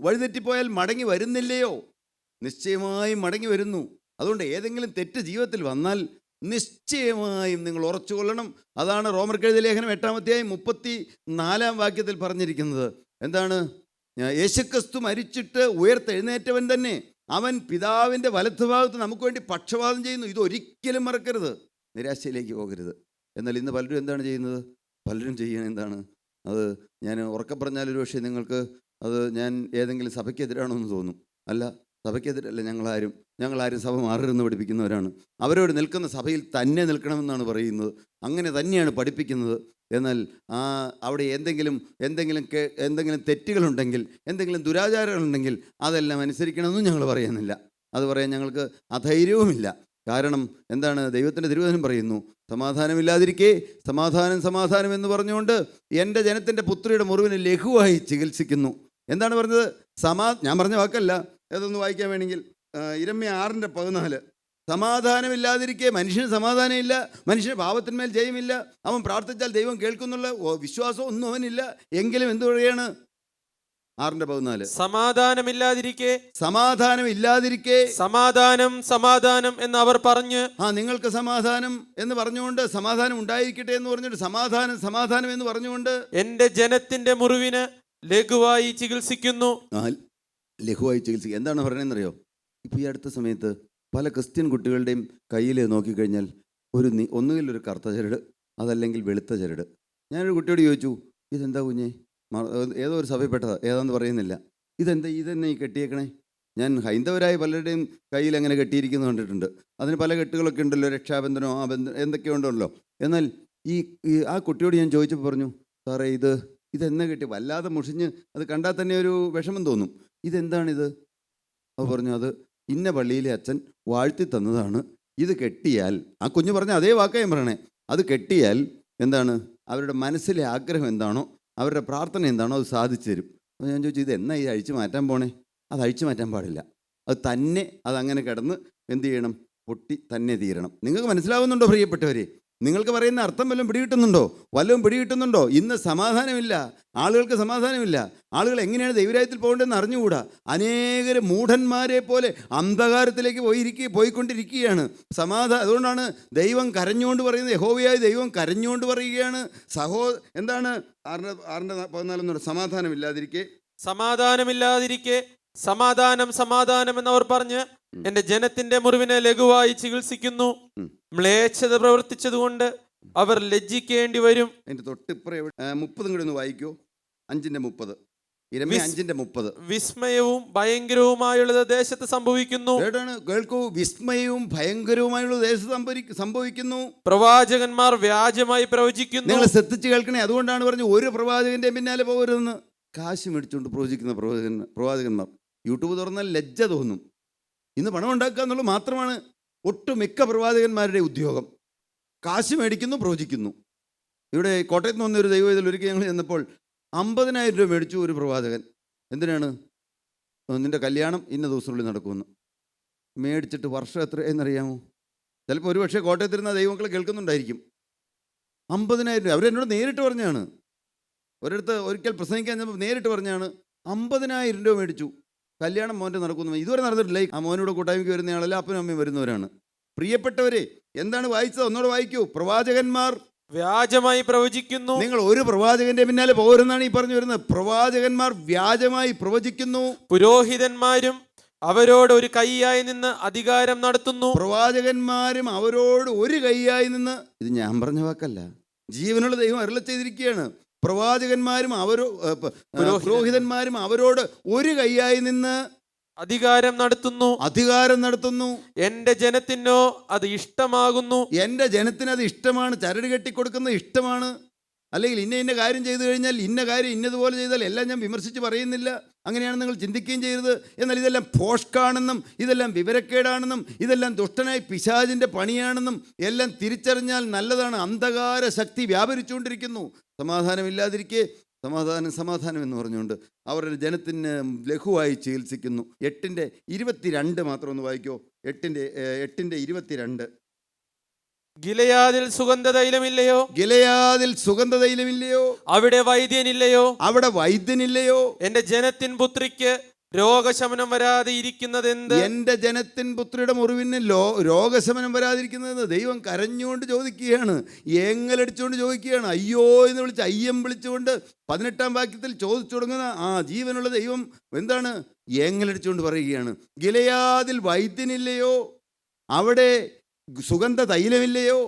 വഴിതെറ്റിപ്പോയാൽ മടങ്ങി വരുന്നില്ലയോ? നിശ്ചയമായും മടങ്ങി വരുന്നു. അതുകൊണ്ട് ഏതെങ്കിലും തെറ്റ് ജീവിതത്തിൽ വന്നാൽ നിശ്ചയമായും നിങ്ങൾ ഉറച്ചുകൊള്ളണം. അതാണ് റോമർക്കെഴുതിയ ലേഖനം 8:34 പറഞ്ഞിരിക്കുന്നത്. എന്താണ്? യേശുക്രിസ്തു മരിച്ചിട്ട് ഉയർത്തെഴുന്നേറ്റവൻ തന്നെ, അവൻ പിതാവിൻ്റെ വലത്തുഭാഗത്ത് നമുക്ക് വേണ്ടി പക്ഷപാതം ചെയ്യുന്നു. ഇതൊരിക്കലും മറക്കരുത്. നിരാശയിലേക്ക് പോകരുത്. എന്നാൽ ഇന്ന് പലരും എന്താണ് ചെയ്യുന്നത്? പലരും ചെയ്യുന്നത് എന്താണ്? അത് ഞാൻ ഉറക്കെ പറഞ്ഞാലൊരു പക്ഷേ നിങ്ങൾക്ക് അത് ഞാൻ ഏതെങ്കിലും സഭയ്ക്കെതിരാണോ എന്ന് തോന്നും. അല്ല, സഭയ്ക്കെതിരല്ല. ഞങ്ങളാരും സഭ മാറരുതെന്ന് പഠിപ്പിക്കുന്നവരാണ്. അവരോട് നിൽക്കുന്ന സഭയിൽ തന്നെ നിൽക്കണമെന്നാണ് പറയുന്നത്. അങ്ങനെ തന്നെയാണ് പഠിപ്പിക്കുന്നത്. എന്നാൽ അവിടെ എന്തെങ്കിലും തെറ്റുകളുണ്ടെങ്കിൽ, എന്തെങ്കിലും ദുരാചാരങ്ങളുണ്ടെങ്കിൽ അതെല്ലാം അനുസരിക്കണമെന്നും ഞങ്ങൾ പറയുന്നില്ല. അത് പറയാൻ ഞങ്ങൾക്ക് അധൈര്യവുമില്ല. കാരണം എന്താണ്? ദൈവത്തിൻ്റെ തിരുവചനം പറയുന്നു, സമാധാനമില്ലാതിരിക്കെ സമാധാനം എന്ന് പറഞ്ഞുകൊണ്ട് എൻ്റെ ജനത്തിൻ്റെ പുത്രിയുടെ മുറിവിനെ ലഘുവായി ചികിത്സിക്കുന്നു. എന്താണ് പറഞ്ഞത്? ഞാൻ പറഞ്ഞ വാക്കല്ല, ഏതൊന്ന് വായിക്കാൻ വേണമെങ്കിൽ യിരെമ്യാ 6:14. സമാധാനമില്ലാതിരിക്കെ മനുഷ്യന് സമാധാനമില്ല, മനുഷ്യന് പാപത്തിന്മേൽ ജയമില്ല, അവൻ പ്രാർത്ഥിച്ചാൽ ദൈവം കേൾക്കുന്നുള്ള വിശ്വാസം ഒന്നും അവനില്ല. എങ്കിലും എന്തു പറയുകയാണ്? 6:14. സമാധാനമില്ലാതിരിക്കെ സമാധാനം എന്ന് അവർ പറഞ്ഞ്, നിങ്ങൾക്ക് സമാധാനം എന്ന് പറഞ്ഞുകൊണ്ട്, സമാധാനം ഉണ്ടായിരിക്കട്ടെ എന്ന് പറഞ്ഞിട്ട് സമാധാനം എന്ന് പറഞ്ഞുകൊണ്ട് എന്റെ ജനത്തിന്റെ മുറിവിന് ലഘുവായി ചികിത്സിക്കുന്നു. ലഘുവായി ചികിത്സിക്കുക. എന്താണ് പറയണെന്നറിയോ? ഇപ്പോൾ ഈ അടുത്ത സമയത്ത് പല ക്രിസ്ത്യൻ കുട്ടികളുടെയും കയ്യിൽ നോക്കിക്കഴിഞ്ഞാൽ ഒന്നുകിൽ ഒരു കറുത്ത ചരട്, അതല്ലെങ്കിൽ വെളുത്ത ചരട്. ഞാനൊരു കുട്ടിയോട് ചോദിച്ചു, ഇതെന്താ കുഞ്ഞേ? ഏതോ ഒരു സഭയിൽപ്പെട്ടതാ, ഏതാന്ന് പറയുന്നില്ല. ഇതെന്നെ ഈ കെട്ടിയേക്കണേ? ഞാൻ ഹൈന്ദവരായ പലരുടെയും കയ്യിൽ അങ്ങനെ കെട്ടിയിരിക്കുന്നത് കണ്ടിട്ടുണ്ട്. അതിന് പല കെട്ടുകളൊക്കെ ഉണ്ടല്ലോ, രക്ഷാബന്ധനോ എന്തൊക്കെയോ ഉണ്ടല്ലോ. എന്നാൽ ആ കുട്ടിയോട് ഞാൻ ചോദിച്ചപ്പോൾ പറഞ്ഞു, സാറേ ഇതെന്നെ കെട്ടി? വല്ലാതെ മുഷിഞ്ഞ് അത് കണ്ടാൽ തന്നെ ഒരു വിഷമം തോന്നും. ഇതെന്താണിത്? അത് പറഞ്ഞു, അത് ഇന്ന പള്ളിയിലെ അച്ഛൻ വാഴ്ത്തി തന്നതാണ്. ഇത് കെട്ടിയാൽ, ആ കുഞ്ഞ് പറഞ്ഞ അതേ വാക്കായും പറയണേ, അത് കെട്ടിയാൽ എന്താണ്? അവരുടെ മനസ്സിലെ ആഗ്രഹം എന്താണോ, അവരുടെ പ്രാർത്ഥന എന്താണോ, അത് സാധിച്ചു തരും. അപ്പോൾ ഞാൻ ചോദിച്ചു, ഇത് എന്നാ ഇത് അഴിച്ചു മാറ്റാൻ പോണേ? അത് അഴിച്ചു മാറ്റാൻ പാടില്ല. അത് തന്നെ അതങ്ങനെ കിടന്ന് എന്ത് ചെയ്യണം? പൊട്ടി തന്നെ തീരണം. നിങ്ങൾക്ക് മനസ്സിലാവുന്നുണ്ടോ പ്രിയപ്പെട്ടവരെ? നിങ്ങൾക്ക് പറയുന്ന അർത്ഥം വല്ലതും പിടികിട്ടുന്നുണ്ടോ? ഇന്ന് സമാധാനമില്ല, ആളുകൾക്ക് സമാധാനമില്ല. ആളുകൾ എങ്ങനെയാണ് ദൈവരാജ്യത്തിൽ പോകേണ്ടതെന്ന് അറിഞ്ഞുകൂടാ. അനേകർ മൂഢന്മാരെ പോലെ അന്ധകാരത്തിലേക്ക് പോയിക്കൊണ്ടിരിക്കുകയാണ്. അതുകൊണ്ടാണ് ദൈവം കരഞ്ഞുകൊണ്ട് പറയുന്നത്, യഹോവയായ ദൈവം കരഞ്ഞുകൊണ്ട് പറയുകയാണ്. എന്താണ് 6:14 സമാധാനമില്ലാതിരിക്കെ സമാധാനം സമാധാനം എന്നവർ പറഞ്ഞ് എന്റെ ജനത്തിന്റെ മുറിവിനെ ലഘുവായി ചികിത്സിക്കുന്നു. മ്ലേച്ഛത പ്രവർത്തിച്ചതുകൊണ്ട് അവർ ലജ്ജിക്കേണ്ടി വരും. അതിന്റെ തൊട്ടിപ്പുറം 30 കൂടി ഒന്ന് വായിക്കോ. 5:30. ഇരമ്യ 5:30. വിസ്മയവും ഭയങ്കരവുമായുള്ളത് ദേശത്ത് സംഭവിക്കുന്നു. കേൾക്കൂ, വിസ്മയവും ഭയങ്കരവുമായുള്ള ദേശത്ത് സംഭവിക്കുന്നു. പ്രവാചകന്മാർ വ്യാജമായി പ്രവചിക്കുന്നു. നിങ്ങൾ ശ്രദ്ധിച്ച് കേൾക്കണേ. അതുകൊണ്ടാണ് പറഞ്ഞു ഒരു പ്രവാചകന്റെ പിന്നാലെ പോകരുതെന്ന്. കാശ് മേടിച്ചുകൊണ്ട് പ്രവചിക്കുന്ന പ്രവാചകന്മാർ യൂട്യൂബ് തുറന്നാൽ ലജ്ജ തോന്നും. ഇന്ന് പണം ഉണ്ടാക്കുക എന്നുള്ളത് മാത്രമാണ് ഒട്ടുമിക്ക പ്രവാചകന്മാരുടെ ഉദ്യോഗം. കാശ് മേടിക്കുന്നു, പ്രവചിക്കുന്നു. ഇവിടെ കോട്ടയത്ത് നിന്ന് വന്നൊരു ദൈവവേദത്തിൽ ഒരിക്കൽ ഞങ്ങൾ ചെന്നപ്പോൾ 50,000 രൂപ മേടിച്ചു ഒരു പ്രവാചകൻ. എന്തിനാണ്? നിൻ്റെ കല്യാണം ഇന്ന ദിവസത്തിനുള്ളിൽ നടക്കുമെന്ന്. മേടിച്ചിട്ട് വർഷം എത്രയെന്നറിയാമോ? ചിലപ്പോൾ ഒരു പക്ഷേ കോട്ടയത്തിരുന്ന ദൈവമക്കളെ കേൾക്കുന്നുണ്ടായിരിക്കും. 50,000 രൂപ അവരെന്നോട് നേരിട്ട് പറഞ്ഞാണ്. ഒരിടത്ത് ഒരിക്കൽ പ്രസംഗിക്കാൻ ചെന്നപ്പോൾ നേരിട്ട് പറഞ്ഞാണ് 50,000 രൂപ മേടിച്ചു, കല്യാണം മോൻ്റെ നടക്കുന്നു. ഇതുവരെ നടന്നിട്ടില്ല. ആ മോനോട് കൂട്ടായ്മയ്ക്ക് വരുന്നയാളല്ല, അപ്പനും അമ്മയും വരുന്നവരാണ്. പ്രിയപ്പെട്ടവരെ, എന്താണ് വായിച്ചത്? ഒന്നോടെ വായിക്കൂ. പ്രവാചകന്മാർ വ്യാജമായി പ്രവചിക്കുന്നു. നിങ്ങൾ ഒരു പ്രവാചകന്റെ പിന്നാലെ പോരെന്നാണ് ഈ പറഞ്ഞു വരുന്നത്. പ്രവാചകന്മാർ വ്യാജമായി പ്രവചിക്കുന്നു. പുരോഹിതന്മാരും അവരോട് ഒരു കൈയായി നിന്ന് അധികാരം നടത്തുന്നു. പ്രവാചകന്മാരും അവരോട് ഒരു കൈയായി നിന്ന്, ഇത് ഞാൻ പറഞ്ഞ വാക്കല്ല, ജീവനുള്ള ദൈവം അരുളി ചെയ്തിരിക്കുകയാണ്. പ്രവാചകന്മാരും പുരോഹിതന്മാരും അവരോട് ഒരു കൈയായി നിന്ന് അധികാരം നടത്തുന്നു. എന്റെ ജനത്തിനോ അത് ഇഷ്ടമാകുന്നു. എന്റെ ജനത്തിന് അത് ഇഷ്ടമാണ്. ചരട് കെട്ടിക്കൊടുക്കുന്നത് ഇഷ്ടമാണ്. അല്ലെങ്കിൽ ഇന്ന കാര്യം ചെയ്തു കഴിഞ്ഞാൽ ഇന്ന കാര്യം ഇന്നതുപോലെ ചെയ്താൽ എല്ലാം ഞാൻ വിമർശിച്ച് പറയുന്നില്ല. അങ്ങനെയാണ് നിങ്ങൾ ചിന്തിക്കുകയും ചെയ്യരുത്. എന്നാൽ ഇതെല്ലാം പോഷ്കാണെന്നും ഇതെല്ലാം വിവരക്കേടാണെന്നും ഇതെല്ലാം ദുഷ്ടനായി പിശാചിൻ്റെ പണിയാണെന്നും എല്ലാം തിരിച്ചറിഞ്ഞാൽ നല്ലതാണ്. അന്ധകാര ശക്തി വ്യാപരിച്ചുകൊണ്ടിരിക്കുന്നു. സമാധാനമില്ലാതിരിക്കെ സമാധാനം എന്ന് പറഞ്ഞുകൊണ്ട് അവരുടെ ജനത്തിന് ലഘുവായി ചികിത്സിക്കുന്നു. 8:22 മാത്രം ഒന്ന് വായിക്കോ. 8:22. ഗിലെയാദിൽ സുഗന്ധതൈലമില്ലയോ? ഗിലെയാദിൽ സുഗന്ധതൈലമില്ലയോ? അവിടെ വൈദ്യനില്ലയോ? എന്റെ ജനത്തിൻ പുത്രിക്ക് രോഗശമനം വരാതെ ഇരിക്കുന്നതെന്ത്? എന്റെ ജനത്തിൻ പുത്രിയുടെ മുറിവിന് രോഗശമനം വരാതിരിക്കുന്നതെന്ന് ദൈവം കരഞ്ഞുകൊണ്ട് ചോദിക്കുകയാണ്. ഏങ്ങലടിച്ചുകൊണ്ട് ചോദിക്കുകയാണ്. അയ്യോ എന്ന് വിളിച്ച് അയ്യം വിളിച്ചുകൊണ്ട് 18-ാം വാക്യത്തിൽ ചോദിച്ചു തുടങ്ങുന്ന ആ ജീവനുള്ള ദൈവം എന്താണ്? ഏങ്ങലടിച്ചുകൊണ്ട് പറയുകയാണ്, ഗിലെയാദിൽ വൈദ്യനില്ലയോ? അവിടെ സുഗന്ധ തൈലമില്ലയോ?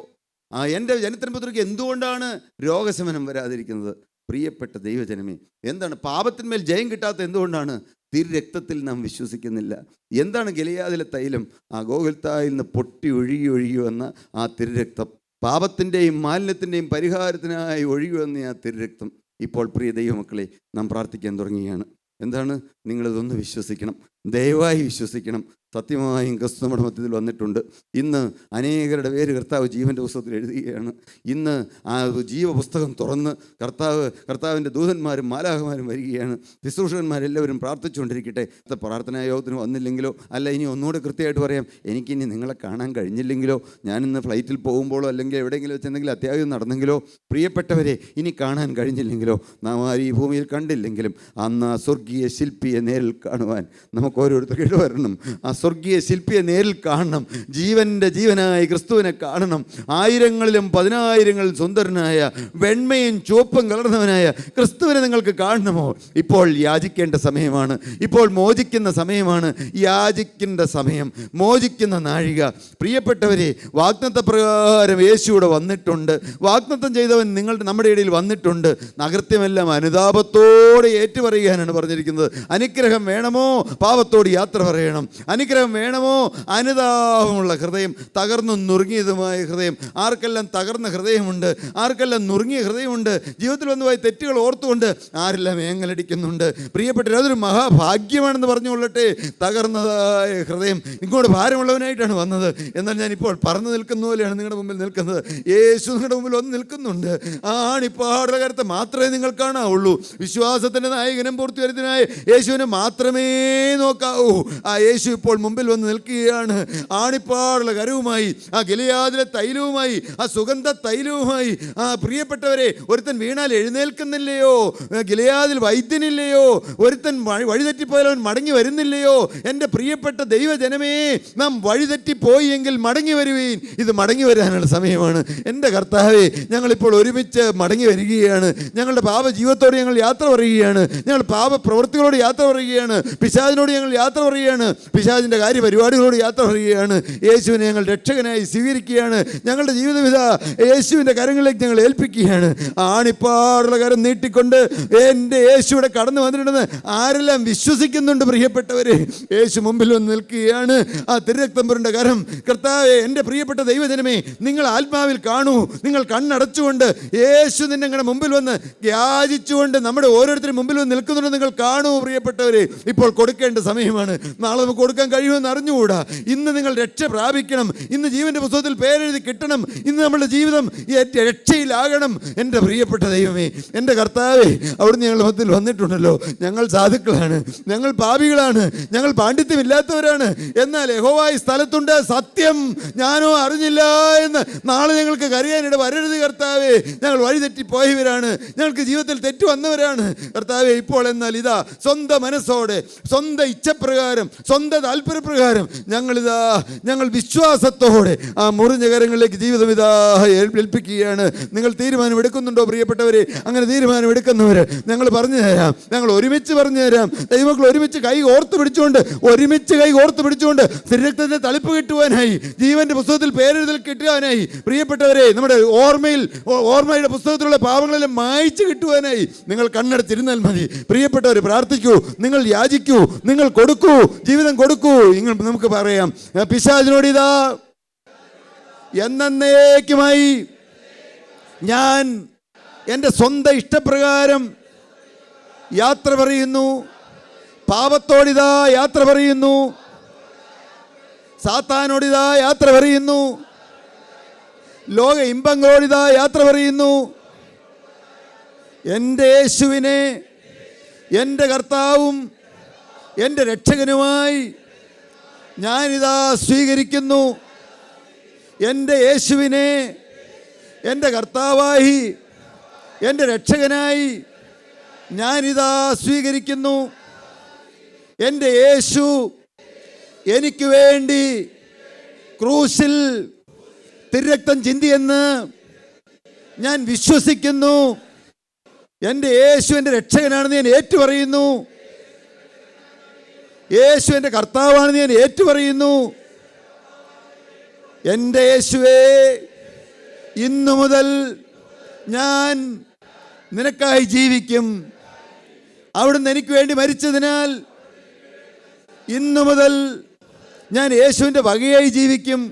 എൻ്റെ ജനത്തിൻ പുത്രിക്ക് എന്തുകൊണ്ടാണ് രോഗശമനം വരാതിരിക്കുന്നത്? പ്രിയപ്പെട്ട ദൈവജനമേ, എന്താണ് പാപത്തിന്മേൽ ജയം കിട്ടാത്ത? എന്തുകൊണ്ടാണ്? തിരുരക്തത്തിൽ നാം വിശ്വസിക്കുന്നില്ല. എന്താണ് ഗിലെയാദിലെ തൈലം? ആ ഗോകുൽത്തായിൽ നിന്ന് പൊട്ടി ഒഴുകി വന്ന ആ തിരുരക്തം, പാപത്തിൻ്റെയും മാലിന്യത്തിൻ്റെയും പരിഹാരത്തിനായി ഒഴുകി വന്ന ആ തിരുരക്തം. ഇപ്പോൾ പ്രിയ ദൈവമക്കളെ, നാം പ്രാർത്ഥിക്കാൻ തുടങ്ങുകയാണ്. എന്താണ്? നിങ്ങളിതൊന്ന് വിശ്വസിക്കണം, ദയവായി വിശ്വസിക്കണം. സത്യമായും ക്രിസ്തു നമ്മുടെ മധ്യത്തിൽ വന്നിട്ടുണ്ട്. ഇന്ന് അനേകരുടെ പേര് കർത്താവ് ജീവൻ്റെ പുസ്തകത്തിൽ എഴുതുകയാണ്. ഇന്ന് ആ ജീവപുസ്തകം തുറന്ന് കർത്താവിൻ്റെ ദൂതന്മാരും മാലാഖമാരും വരികയാണ്. ശുശ്രൂഷകന്മാരെല്ലാവരും പ്രാർത്ഥിച്ചുകൊണ്ടിരിക്കട്ടെ. പ്രാർത്ഥനാ യോഗത്തിന് വന്നില്ലെങ്കിലോ, അല്ല ഇനി ഒന്നുകൂടെ കൃത്യമായിട്ട് പറയാം, എനിക്കിനി നിങ്ങളെ കാണാൻ കഴിഞ്ഞില്ലെങ്കിലോ, ഞാനിന്ന് ഫ്ലൈറ്റിൽ പോകുമ്പോഴോ അല്ലെങ്കിൽ എവിടെയെങ്കിലും വെച്ച് എന്തെങ്കിലും അത്യാവശ്യം നടന്നെങ്കിലോ, പ്രിയപ്പെട്ടവരെ ഇനി കാണാൻ കഴിഞ്ഞില്ലെങ്കിലോ, നാം ആരും ഈ ഭൂമിയിൽ കണ്ടില്ലെങ്കിലും അന്ന് ആ സ്വർഗീയ ശില്പിയെ നേരിൽ കാണുവാൻ നമുക്ക് ഓരോരുത്തർക്കും വരണം. ആ സ്വർഗീയ ശില്പിയെ നേരിൽ കാണണം. ജീവനായ ക്രിസ്തുവിനെ കാണണം. ആയിരങ്ങളിലും 10,000-ങ്ങളിൽ സുന്ദരനായ വെണ്മയും ചുവപ്പും കലർന്നവനായ ക്രിസ്തുവിനെ നിങ്ങൾക്ക് കാണണമോ? ഇപ്പോൾ യാചിക്കേണ്ട സമയമാണ്. ഇപ്പോൾ മോചിക്കുന്ന സമയമാണ്. യാചിക്കേണ്ട സമയം, മോചിക്കുന്ന നാഴിക. പ്രിയപ്പെട്ടവരെ, വാഗ്ദത്ത പ്രകാരം യേശുവിടെ വന്നിട്ടുണ്ട്. വാഗ്ദത്തം ചെയ്തവൻ നമ്മുടെ ഇടയിൽ വന്നിട്ടുണ്ട്. അകൃത്യമെല്ലാം അനുതാപത്തോടെ ഏറ്റുപറയാനാണ് പറഞ്ഞിരിക്കുന്നത്. അനുഗ്രഹം വേണമോ? പാപത്തോട് യാത്ര പറയണം. അനുഗ്രഹം വേണമോ? അനുതാപമുള്ള ഹൃദയം, തകർന്നു നുറുങ്ങിയതുമായ ഹൃദയം. ആർക്കെല്ലാം തകർന്ന ഹൃദയമുണ്ട്? ആർക്കെല്ലാം നുറുങ്ങിയ ഹൃദയമുണ്ട്? ജീവിതത്തിൽ വന്നുപോയ തെറ്റുകൾ ഓർത്തുകൊണ്ട് ആരെല്ലാം ഏങ്ങലടിക്കുന്നുണ്ട്? പ്രിയപ്പെട്ടവർ, അതൊരു മഹാഭാഗ്യമാണെന്ന് പറഞ്ഞുകൊള്ളട്ടെ. തകർന്നതായ ഹൃദയം ഇങ്ങോട്ട് ഭാരമുള്ളവനായിട്ടാണ് വന്നത്. എന്നാൽ ഞാനിപ്പോൾ പറന്നു നിൽക്കുന്ന പോലെയാണ് നിങ്ങളുടെ മുമ്പിൽ നിൽക്കുന്നത്. യേശു നിങ്ങളുടെ മുമ്പിൽ വന്ന് നിൽക്കുന്നുണ്ട്. ആണിപ്പാടുള്ള കരുത്തെ മാത്രമേ നിങ്ങൾ കാണാവുള്ളൂ. വിശ്വാസത്തിൻ്റെ നായകനും പൂർത്തിവരുത്തിനായ യേശുവിനെ മാത്രമേ നോക്കാവൂ. ആ യേശു ഇപ്പോൾ ഇപ്പോൾ മുമ്പിൽ വന്ന് നിൽക്കുകയാണ്. ആണിപ്പാടുള്ള കരവുമായി, ആ ഗിലെയാദിലെ തൈലവുമായി, ആ സുഗന്ധ തൈലവുമായി. ആ പ്രിയപ്പെട്ടവരെ, ഒരുത്തൻ വീണാൽ എഴുന്നേൽക്കുന്നില്ലയോ? ഗിലെയാദിൽ വൈദ്യനില്ലയോ? ഒരുത്തൻ വഴിതെറ്റിപ്പോയാൽ മടങ്ങി വരുന്നില്ലയോ? എൻ്റെ പ്രിയപ്പെട്ട ദൈവജനമേ, നാം വഴിതെറ്റിപ്പോയി എങ്കിൽ മടങ്ങി വരുവീൻ. ഇത് മടങ്ങി വരാനുള്ള സമയമാണ്. എൻ്റെ കർത്താവേ, ഞങ്ങളിപ്പോൾ ഒരുമിച്ച് മടങ്ങി വരികയാണ്. ഞങ്ങളുടെ പാപജീവിതത്തോട് ഞങ്ങൾ യാത്ര പറയുകയാണ്. ഞങ്ങൾ പാപ പ്രവൃത്തികളോട് യാത്ര പറയുകയാണ്. പിശാചിനോട് ഞങ്ങൾ യാത്ര പറയുകയാണ്. പിശാചിൻ്റെ കാര്യപരിപാടികളോട് യാത്ര പറയുകയാണ്. യേശുവിനെ ഞങ്ങൾ രക്ഷകനായി സ്വീകരിക്കുകയാണ്. ഞങ്ങളുടെ ജീവിതവിധ യേശുവിൻ്റെ കരങ്ങളിലേക്ക് ഞങ്ങൾ ഏൽപ്പിക്കുകയാണ്. ആണിപ്പാടുള്ള കരം നീട്ടിക്കൊണ്ട് എൻ്റെ യേശുവിടെ കടന്നു വന്നിട്ടുണ്ടെന്ന് ആരെല്ലാം വിശ്വസിക്കുന്നുണ്ട് പ്രിയപ്പെട്ടവരെ? യേശു മുമ്പിൽ വന്ന് നിൽക്കുകയാണ്. ആ തിരുരക്തം പുരണ്ട കരം. കർത്താവേ, എൻ്റെ പ്രിയപ്പെട്ട ദൈവജനമേ, നിങ്ങൾ ആത്മാവിൽ കാണൂ. നിങ്ങൾ കണ്ണടച്ചുകൊണ്ട് യേശു നിങ്ങളുടെ മുമ്പിൽ വന്ന് യാചിച്ചുകൊണ്ട് നമ്മുടെ ഓരോരുത്തരും മുമ്പിൽ വന്ന് നിൽക്കുന്നുണ്ട് നിങ്ങൾ കാണൂ പ്രിയപ്പെട്ടവരെ. ഇപ്പോൾ കൊടുക്കേണ്ട സമയമാണ്. നാളെ നമുക്ക് കൊടുക്കാൻ കഴിയുമെന്ന് അറിഞ്ഞുകൂടാ. ഇന്ന് നിങ്ങൾ രക്ഷ പ്രാപിക്കണം. ഇന്ന് ജീവന്റെ പുസ്തകത്തിൽ പേരെഴുതി കിട്ടണം. ഇന്ന് നമ്മുടെ ജീവിതം രക്ഷയിലാകണം. എൻ്റെ പ്രിയപ്പെട്ട ദൈവമേ, എൻ്റെ കർത്താവേ, അവിടുന്ന് ഞങ്ങളുടെ മധ്യത്തിൽ വന്നിട്ടുണ്ടല്ലോ. ഞങ്ങൾ സാധുക്കളാണ്, ഞങ്ങൾ പാപികളാണ്, ഞങ്ങൾ പാണ്ഡിത്യമില്ലാത്തവരാണ്. എന്നാൽ യഹോവ ഈ സ്ഥലത്തുണ്ട്, സത്യം ഞാനോ അറിഞ്ഞില്ല എന്ന് നാളെ ഞങ്ങൾക്ക് കരയാനിട വരരുത് കർത്താവേ. ഞങ്ങൾ വഴിതെറ്റിപ്പോയവരാണ്, ഞങ്ങൾക്ക് ജീവിതത്തിൽ തെറ്റു വന്നവരാണ് കർത്താവേ. ഇപ്പോൾ എന്നാൽ ഇതാ സ്വന്തം മനസ്സോടെ, സ്വന്തം ഇച്ഛപ്രകാരം, സ്വന്തം താല്പര്യപ്രകാരം ഞങ്ങൾ വിശ്വാസത്തോടെ ആ മുറിഞ്ഞ കരങ്ങളിലേക്ക് ജീവിതം ഇതാ ഏൽപ്പിക്കുകയാണ്. നിങ്ങൾ തീരുമാനം എടുക്കുന്നുണ്ടോ പ്രിയപ്പെട്ടവരെ? അങ്ങനെ തീരുമാനം എടുക്കുന്നവർ ഞങ്ങൾ പറഞ്ഞു തരാം. ഞങ്ങൾ ഒരുമിച്ച് പറഞ്ഞു തരാം. ദൈവമക്കൾ ഒരുമിച്ച് കൈ ഓർത്ത് പിടിച്ചുകൊണ്ട് തിരുരക്തത്തിന്റെ തളിപ്പ് കിട്ടുവാനായി, ജീവന്റെ പുസ്തകത്തിൽ പേരെഴുതൽ കിട്ടുവാനായി, പ്രിയപ്പെട്ടവരെ, നമ്മുടെ ഓർമ്മയുടെ പുസ്തകത്തിലുള്ള പാപങ്ങളെല്ലാം മായ്ച്ചു കിട്ടുവാനായി നിങ്ങൾ കണ്ണടച്ചിരുന്നാൽ മതി. പ്രിയപ്പെട്ടവരെ, പ്രാർത്ഥിക്കൂ, നിങ്ങൾ യാചിക്കൂ, നിങ്ങൾ കൊടുക്കൂ, ജീവിതം കൊടുക്കൂ. നമുക്ക് പറയാം, പിശാചിനോട് ഇതാ എന്നേക്കുമായി ഞാൻ എൻ്റെ സ്വന്തം ഇഷ്ടപ്രകാരം യാത്ര പറയുന്നു. പാപത്തോടിതാ യാത്ര പറയുന്നു. സാത്താനോടിതാ യാത്ര പറയുന്നു. ലോക ഇമ്പങ്ങളോടിതാ യാത്ര പറയുന്നു. എൻ്റെ യേശുവിനെ എൻ്റെ കർത്താവും എൻ്റെ രക്ഷകനുമായി ഞാനിതാ സ്വീകരിക്കുന്നു. എൻ്റെ യേശുവിനെ എൻ്റെ കർത്താവായി എൻ്റെ രക്ഷകനായി ഞാനിതാ സ്വീകരിക്കുന്നു. എൻ്റെ യേശു എനിക്ക് വേണ്ടി ക്രൂശിൽ തിരുരക്തം ചിന്തിയെന്ന് ഞാൻ വിശ്വസിക്കുന്നു. എൻ്റെ യേശു എൻ്റെ രക്ഷകനാണെന്ന് ഞാൻ ഏറ്റുപറയുന്നു. യേശു എൻ്റെ കർത്താവാണെന്ന് ഞാൻ ഏറ്റുപറയുന്നു. എൻ്റെ യേശുവേ, ഇന്നു മുതൽ ഞാൻ നിനക്കായി ജീവിക്കും. അവിടുന്ന് എനിക്ക് വേണ്ടി മരിച്ചതിനാൽ ഇന്നു മുതൽ ഞാൻ യേശുവിൻ്റെ വകയായി ജീവിക്കും.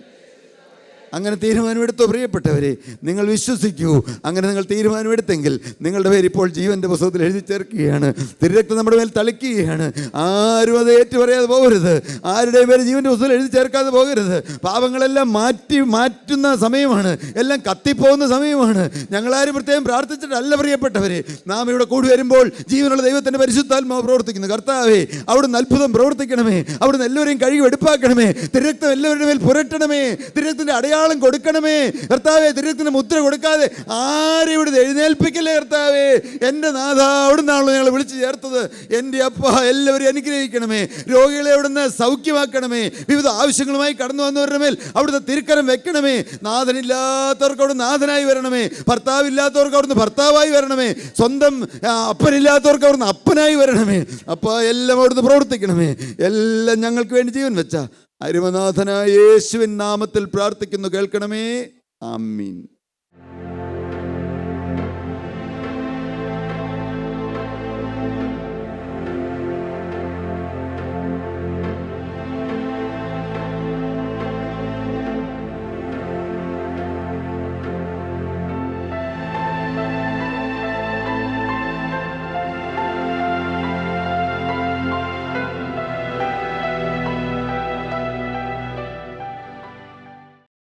അങ്ങനെ തീരുമാനമെടുത്തോ പ്രിയപ്പെട്ടവരെ? നിങ്ങൾ വിശ്വസിക്കൂ. അങ്ങനെ നിങ്ങൾ തീരുമാനമെടുത്തെങ്കിൽ നിങ്ങളുടെ പേര് ഇപ്പോൾ ജീവന്റെ പുസ്തകത്തിൽ എഴുതി ചേർക്കുകയാണ്. തിരുരക്തം നമ്മുടെ മേൽ തളിക്കുകയാണ്. ആരും അത് ഏറ്റുപറയാതെ പോകരുത്. ആരുടെയും പേര് ജീവന്റെ പുസ്തകത്തിൽ എഴുതി ചേർക്കാതെ പോകരുത്. പാപങ്ങളെല്ലാം മാറ്റുന്ന സമയമാണ്. എല്ലാം കത്തിപ്പോകുന്ന സമയമാണ്. ഞങ്ങളാരും പ്രത്യേകം പ്രാർത്ഥിച്ചിട്ടല്ല പ്രിയപ്പെട്ടവരെ. നാം ഇവിടെ കൂടി വരുമ്പോൾ ജീവനുള്ള ദൈവത്തിൻ്റെ പരിശുദ്ധാത്മാവ് പ്രവർത്തിക്കുന്നു. കർത്താവേ, അവിടുന്ന് അത്ഭുതം പ്രവർത്തിക്കണമേ. അവിടുന്ന് എല്ലാവരെയും കഴുകി വെടുപ്പാക്കണമേ. തിരുരക്തം എല്ലാവരുടെ മേൽ പുരട്ടണമേ. തിരുരക്തത്തിൻ്റെ അടയാളം കൊടുക്കണമേ കർത്താവേ. തിരുരക്തത്തിന് മുദ്ര കൊടുക്കാതെ ആരും ഇവിടെ എഴുന്നേൽപ്പിക്കല്ലേ കർത്താവേ. എൻ്റെ നാഥ, അവിടുന്നാണല്ലോ ഞങ്ങൾ വിളിച്ചു ചേർത്തത്. എൻ്റെ അപ്പ, എല്ലാവരെയും അനുഗ്രഹിക്കണമേ. രോഗികളെ അവിടുന്ന് സൗഖ്യമാക്കണമേ. വിവിധ ആവശ്യങ്ങളുമായി കടന്നു വന്നവരുടെ മേൽ അവിടുന്ന് തിരുക്കരം വെക്കണമേ. നാഥനില്ലാത്തവർക്ക് അവിടുന്ന് നാഥനായി വരണമേ. ഭർത്താവില്ലാത്തവർക്ക് അവിടുന്ന് ഭർത്താവായി വരണമേ. സ്വന്തം അപ്പനില്ലാത്തവർക്ക് അവിടുന്ന് അപ്പനായി വരണമേ. അപ്പോൾ എല്ലാം അവിടുന്ന് പ്രവർത്തിക്കണമേ. എല്ലാം ഞങ്ങൾക്ക് വേണ്ടി ജീവൻ വെച്ച അരുമനാഥനായ യേശുവിൻ നാമത്തിൽ പ്രാർത്ഥിക്കുന്നു, കേൾക്കണമേ. ആമീൻ.